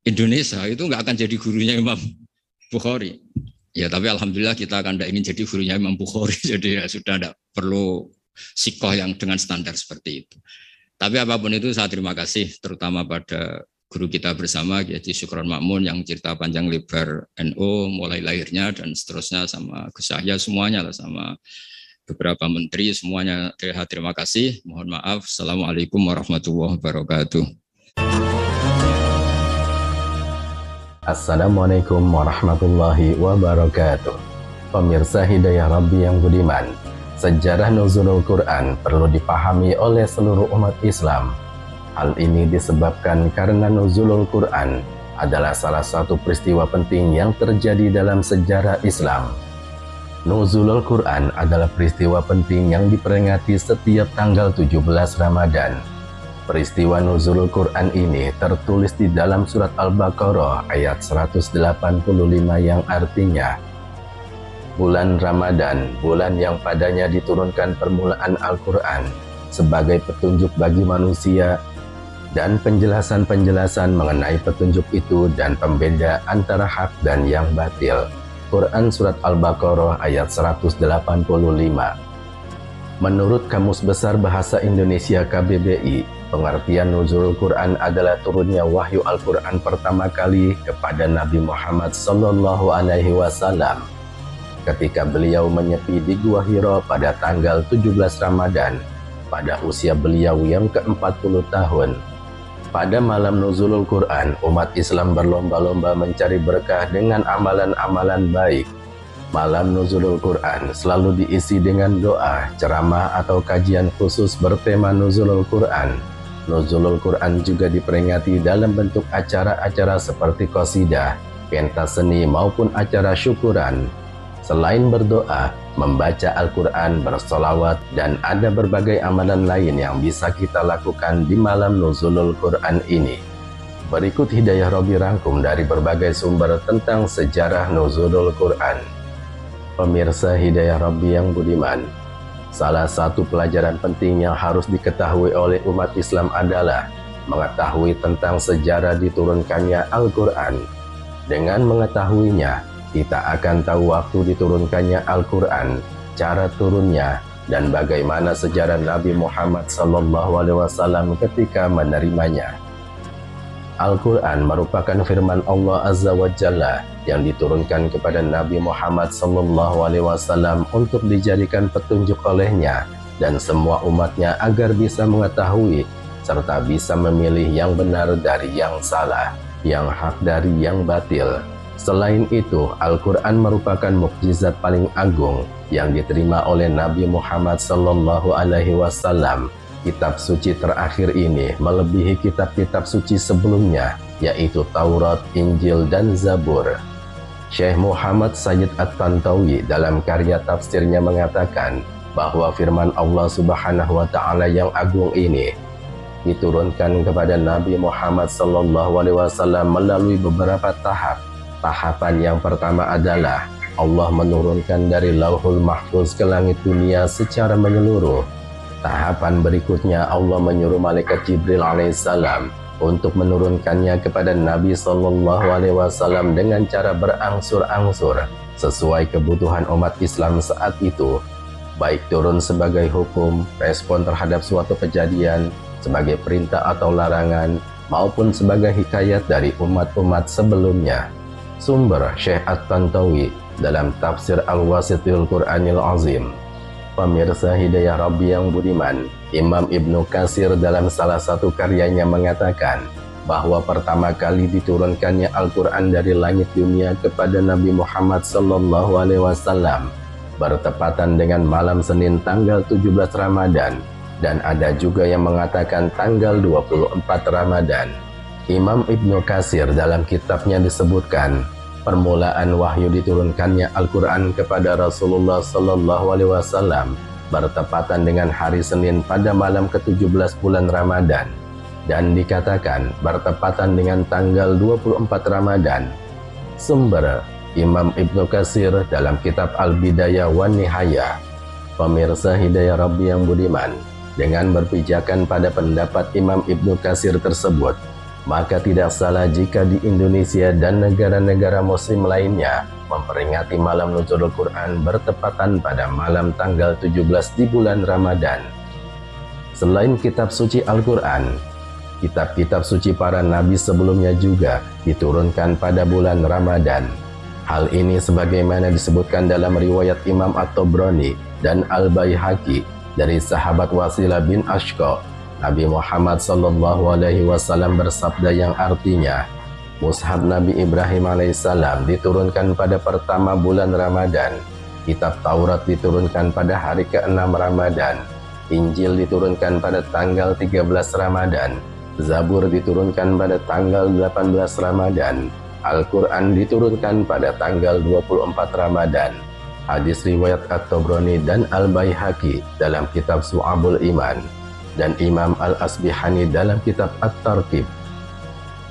Indonesia, itu enggak akan jadi gurunya Imam Bukhari. Ya tapi alhamdulillah kita akan tidak ingin jadi gurunya Imam Bukhari, jadi ya sudah tidak perlu sikoh yang dengan standar seperti itu. Tapi apapun itu saya terima kasih terutama pada guru kita bersama Kiai Haji Syukron Ma'mun yang cerita panjang lebar NU mulai lahirnya dan seterusnya, sama Gus Yahya semuanya lah, sama beberapa menteri semuanya. Terima kasih. Mohon maaf. Assalamualaikum warahmatullahi wabarakatuh. Assalamualaikum warahmatullahi wabarakatuh. Pemirsa Hidayah Rabbi yang budiman, sejarah nuzulul Quran perlu dipahami oleh seluruh umat Islam. Hal ini disebabkan karena nuzulul Quran adalah salah satu peristiwa penting yang terjadi dalam sejarah Islam. Nuzulul Quran adalah peristiwa penting yang diperingati setiap tanggal 17 Ramadan. Peristiwa nuzulul Quran ini tertulis di dalam surat Al-Baqarah ayat 185 yang artinya, bulan Ramadan, bulan yang padanya diturunkan permulaan Al-Quran sebagai petunjuk bagi manusia dan penjelasan-penjelasan mengenai petunjuk itu dan pembeda antara hak dan yang batil. Quran surat Al-Baqarah ayat 185. Menurut Kamus Besar Bahasa Indonesia KBBI, pengertian nuzulul Quran adalah turunnya wahyu Al-Quran pertama kali kepada Nabi Muhammad SAW ketika beliau menyepi di Gua Hira pada tanggal 17 Ramadan pada usia beliau yang ke-40 tahun. Pada malam nuzulul Quran, umat Islam berlomba-lomba mencari berkah dengan amalan-amalan baik. Malam nuzulul Quran selalu diisi dengan doa, ceramah atau kajian khusus bertema nuzulul Quran. Nuzulul Quran juga diperingati dalam bentuk acara-acara seperti qasidah, pentas seni maupun acara syukuran. Selain berdoa, membaca Al-Quran, bersolawat, dan ada berbagai amalan lain yang bisa kita lakukan di malam nuzulul Quran ini. Berikut Hidayah Robi rangkum dari berbagai sumber tentang sejarah nuzulul Quran. Pemirsa Hidayah Robi yang budiman, salah satu pelajaran penting yang harus diketahui oleh umat Islam adalah mengetahui tentang sejarah diturunkannya Al-Quran. Dengan mengetahuinya, kita akan tahu waktu diturunkannya Al-Quran, cara turunnya, dan bagaimana sejarah Nabi Muhammad SAW ketika menerimanya. Al-Quran merupakan firman Allah Azza wa Jalla yang diturunkan kepada Nabi Muhammad SAW untuk dijadikan petunjuk olehnya dan semua umatnya agar bisa mengetahui serta bisa memilih yang benar dari yang salah, yang hak dari yang batil. Selain itu, Al-Quran merupakan mukjizat paling agung yang diterima oleh Nabi Muhammad SAW. Kitab suci terakhir ini melebihi kitab-kitab suci sebelumnya, yaitu Taurat, Injil, dan Zabur. Syekh Muhammad Sayyid At-Tantawi dalam karya tafsirnya mengatakan bahwa firman Allah Subhanahu wa Ta'ala yang agung ini diturunkan kepada Nabi Muhammad SAW melalui beberapa tahap. Tahapan yang pertama adalah Allah menurunkan dari Lauhul Mahfuz ke langit dunia secara menyeluruh. Tahapan berikutnya Allah menyuruh malaikat Jibril alaihissalam untuk menurunkannya kepada Nabi SAW dengan cara berangsur-angsur sesuai kebutuhan umat Islam saat itu, baik turun sebagai hukum, respon terhadap suatu kejadian, sebagai perintah atau larangan, maupun sebagai hikayat dari umat-umat sebelumnya. Sumber Syekh At-Tantawi dalam tafsir Al-Wasitul Quranil Azim. Pemirsa Hidayah Rabbi yang budiman, Imam Ibnu Katsir dalam salah satu karyanya mengatakan bahwa pertama kali diturunkannya Al-Quran dari langit dunia kepada Nabi Muhammad SAW bertepatan dengan malam Senin tanggal 17 Ramadan, dan ada juga yang mengatakan tanggal 24 Ramadan. Imam Ibnu Katsir dalam kitabnya disebutkan permulaan wahyu diturunkannya Al-Quran kepada Rasulullah SAW bertepatan dengan hari Senin pada malam ke-17 bulan Ramadan, dan dikatakan bertepatan dengan tanggal 24 Ramadan. Sumber Imam Ibnu Katsir dalam kitab Al-Bidayah wan Nihayah. Pemirsa Hidayah Rabbi yang budiman, dengan berpijakan pada pendapat Imam Ibnu Katsir tersebut, maka tidak salah jika di Indonesia dan negara-negara muslim lainnya memperingati malam nuzulul Quran bertepatan pada malam tanggal 17 di bulan Ramadan. Selain kitab suci Al-Quran, kitab-kitab suci para nabi sebelumnya juga diturunkan pada bulan Ramadan. Hal ini sebagaimana disebutkan dalam riwayat Imam At-Tabrani dan Al-Baihaqi dari sahabat Wasilah bin Ashqa. Nabi Muhammad SAW bersabda yang artinya, Mushaf Nabi Ibrahim alaihissalam diturunkan pada pertama bulan Ramadan, kitab Taurat diturunkan pada hari ke-6 Ramadan, Injil diturunkan pada tanggal 13 Ramadan, Zabur diturunkan pada tanggal 18 Ramadan, Al-Quran diturunkan pada tanggal 24 Ramadan. Hadis riwayat At-Tabrani dan Al-Baihaqi dalam kitab Su'abul Iman, dan Imam Al-Asbihani dalam kitab At-Tarqib.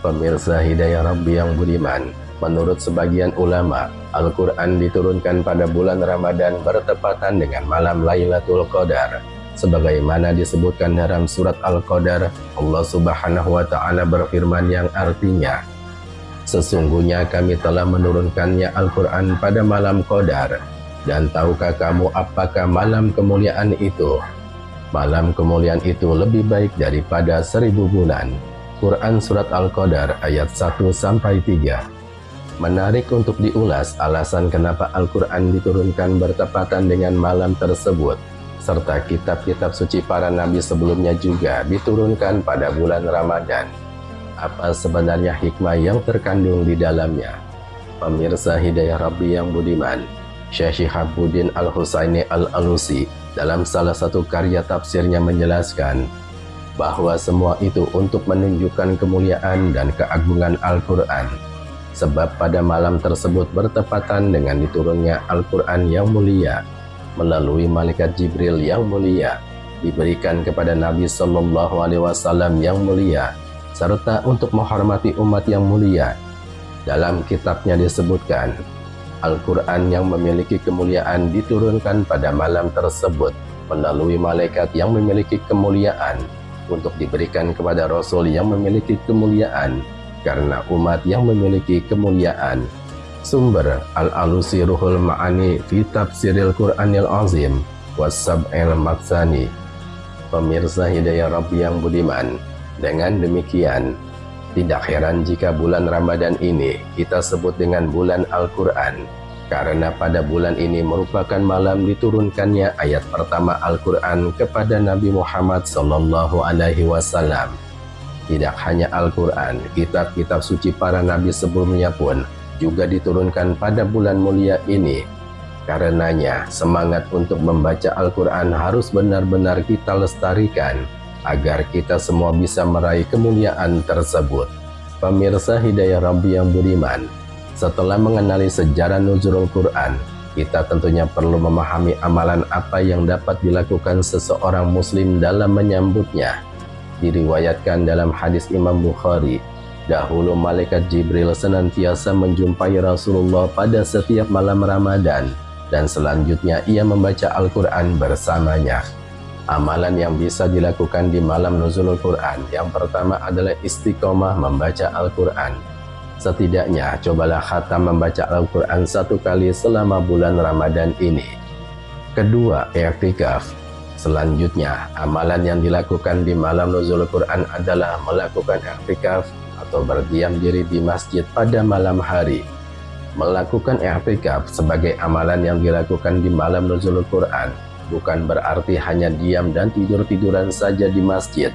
Pemirsa Hidayah Rabbi yang budiman, menurut sebagian ulama, Al-Quran diturunkan pada bulan Ramadan bertepatan dengan malam Lailatul Qadar. Sebagaimana disebutkan dalam surat Al-Qadar, Allah Subhanahu wa Ta'ala berfirman yang artinya, sesungguhnya kami telah menurunkannya Al-Quran pada malam Qadar, dan tahukah kamu apakah malam kemuliaan itu? Malam kemuliaan itu lebih baik daripada 1000 bulan. Quran Surat Al-Qadar ayat 1-3. Menarik untuk diulas alasan kenapa Al-Quran diturunkan bertepatan dengan malam tersebut, serta kitab-kitab suci para nabi sebelumnya juga diturunkan pada bulan Ramadan. apa sebenarnya hikmah yang terkandung di dalamnya. Pemirsa Hidayah Rabbi yang budiman, Syekh Shihabuddin Al-Husaini Al-Alusi dalam salah satu karya tafsirnya menjelaskan bahwa semua itu untuk menunjukkan kemuliaan dan keagungan Al-Quran. Sebab pada malam tersebut bertepatan dengan diturunnya Al-Quran yang mulia melalui malaikat Jibril yang mulia, diberikan kepada Nabi Sallallahu Alaihi Wasallam yang mulia, serta untuk menghormati umat yang mulia. Dalam kitabnya disebutkan, Al-Quran yang memiliki kemuliaan diturunkan pada malam tersebut melalui malaikat yang memiliki kemuliaan untuk diberikan kepada Rasul yang memiliki kemuliaan karena umat yang memiliki kemuliaan. Sumber Al-Alusi Ruhul Ma'ani fi Tafsiril Quranil Azim Wasab'il Matsani. Pemirsa Hidayah Rabbi yang budiman, dengan demikian tidak heran jika bulan Ramadan ini kita sebut dengan bulan Al-Quran, karena pada bulan ini merupakan malam diturunkannya ayat pertama Al-Quran kepada Nabi Muhammad Sallallahu Alaihi Wasallam. Tidak hanya Al-Quran, kitab-kitab suci para nabi sebelumnya pun juga diturunkan pada bulan mulia ini. Karenanya semangat untuk membaca Al-Quran harus benar-benar kita lestarikan agar kita semua bisa meraih kemuliaan tersebut. Pemirsa Hidayah Rabbi yang budiman, setelah mengenali sejarah nuzulul Quran, kita tentunya perlu memahami amalan apa yang dapat dilakukan seseorang muslim dalam menyambutnya. Diriwayatkan dalam hadis Imam Bukhari, dahulu malaikat Jibril senantiasa menjumpai Rasulullah pada setiap malam Ramadan, dan selanjutnya ia membaca Al-Quran bersamanya. Amalan yang bisa dilakukan di malam nuzulul Quran yang pertama adalah istiqomah membaca Al-Quran. Setidaknya cobalah khatam membaca Al-Quran 1 kali selama bulan Ramadan ini. Kedua, i'tikaf. Selanjutnya, amalan yang dilakukan di malam nuzulul Quran adalah melakukan i'tikaf atau berdiam diri di masjid pada malam hari. Melakukan i'tikaf sebagai amalan yang dilakukan di malam nuzulul Quran bukan berarti hanya diam dan tidur-tiduran saja di masjid,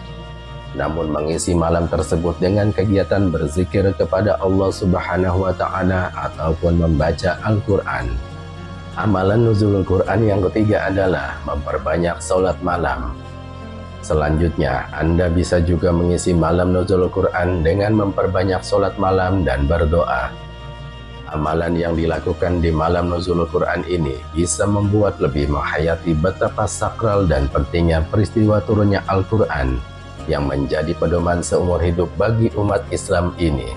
namun mengisi malam tersebut dengan kegiatan berzikir kepada Allah Subhanahu wa Ta'ala ataupun membaca Al-Quran. Amalan nuzulul Quran yang ketiga adalah memperbanyak sholat malam. Selanjutnya, Anda bisa juga mengisi malam nuzulul Quran dengan memperbanyak sholat malam dan berdoa. Amalan yang dilakukan di malam nuzulul Quran ini bisa membuat lebih menghayati betapa sakral dan pentingnya peristiwa turunnya Al-Quran yang menjadi pedoman seumur hidup bagi umat Islam ini.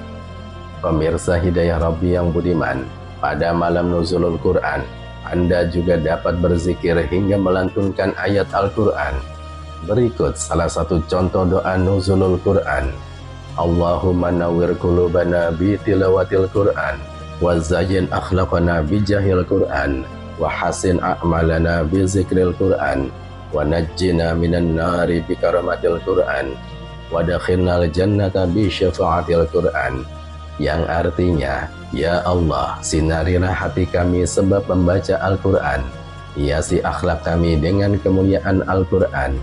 Pemirsa Hidayah Rabbi yang budiman, pada malam nuzulul Quran, Anda juga dapat berzikir hingga melantunkan ayat Al-Quran. Berikut salah satu contoh doa nuzulul Quran. Allahumma nawwir qulubana bi tilawatil Quran, wa zayyin akhlaqana bi jahil Quran, wa hasin a'malana bi zikril Quran, wa najjina minan nari bi karamatil Quran, wa dakhilnal jannata bi syafaatil Quran. Yang artinya, ya Allah, sinarilah hati kami sebab membaca Al-Quran, hiasi akhlak kami dengan kemuliaan Al-Quran,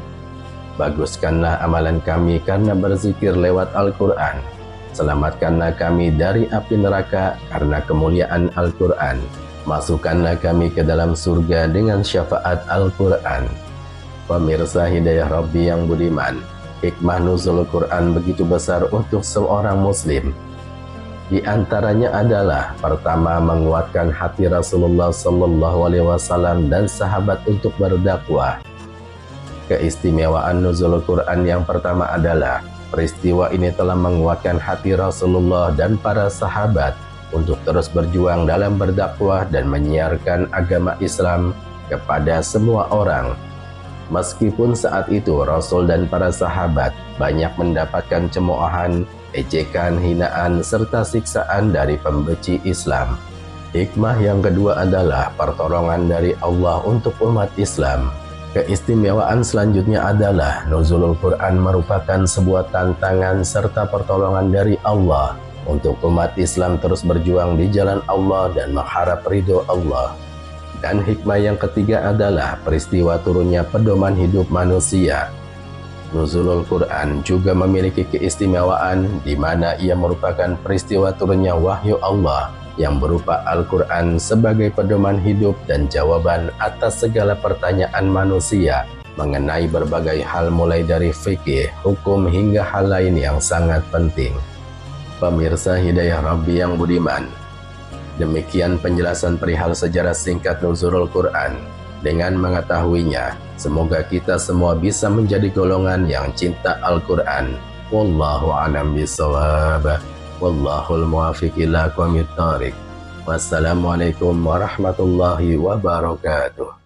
baguskanlah amalan kami karena berzikir lewat Al-Quran, selamatkanlah kami dari api neraka karena kemuliaan Al-Quran, masukkanlah kami ke dalam surga dengan syafaat Al-Quran. Pemirsa Hidayah Rabbi yang budiman, hikmah nuzul Quran begitu besar untuk seorang muslim. Di antaranya adalah pertama, menguatkan hati Rasulullah Sallallahu Alaihi Wasallam dan sahabat untuk berdakwah. Keistimewaan nuzul Quran yang pertama adalah peristiwa ini telah menguatkan hati Rasulullah dan para sahabat untuk terus berjuang dalam berdakwah dan menyiarkan agama Islam kepada semua orang. Meskipun saat itu Rasul dan para sahabat banyak mendapatkan cemoohan, ejekan, hinaan, serta siksaan dari pembenci Islam. Hikmah yang kedua adalah pertolongan dari Allah untuk umat Islam. Keistimewaan selanjutnya adalah nuzulul Quran merupakan sebuah tantangan serta pertolongan dari Allah untuk umat Islam terus berjuang di jalan Allah dan mengharap ridho Allah. Dan hikmah yang ketiga adalah peristiwa turunnya pedoman hidup manusia. Nuzulul Quran juga memiliki keistimewaan di mana ia merupakan peristiwa turunnya wahyu Allah yang berupa Al-Quran sebagai pedoman hidup dan jawaban atas segala pertanyaan manusia mengenai berbagai hal mulai dari fikih, hukum hingga hal lain yang sangat penting. Pemirsa Hidayah Rabbi yang budiman, demikian penjelasan perihal sejarah singkat Nuzulul Quran. Dengan mengetahuinya, semoga kita semua bisa menjadi golongan yang cinta Al-Quran. Wallahu a'lam bishawab. Wallahul muwaffiq ila aqwamit thoriq. Wassalamualaikum warahmatullahi wabarakatuh.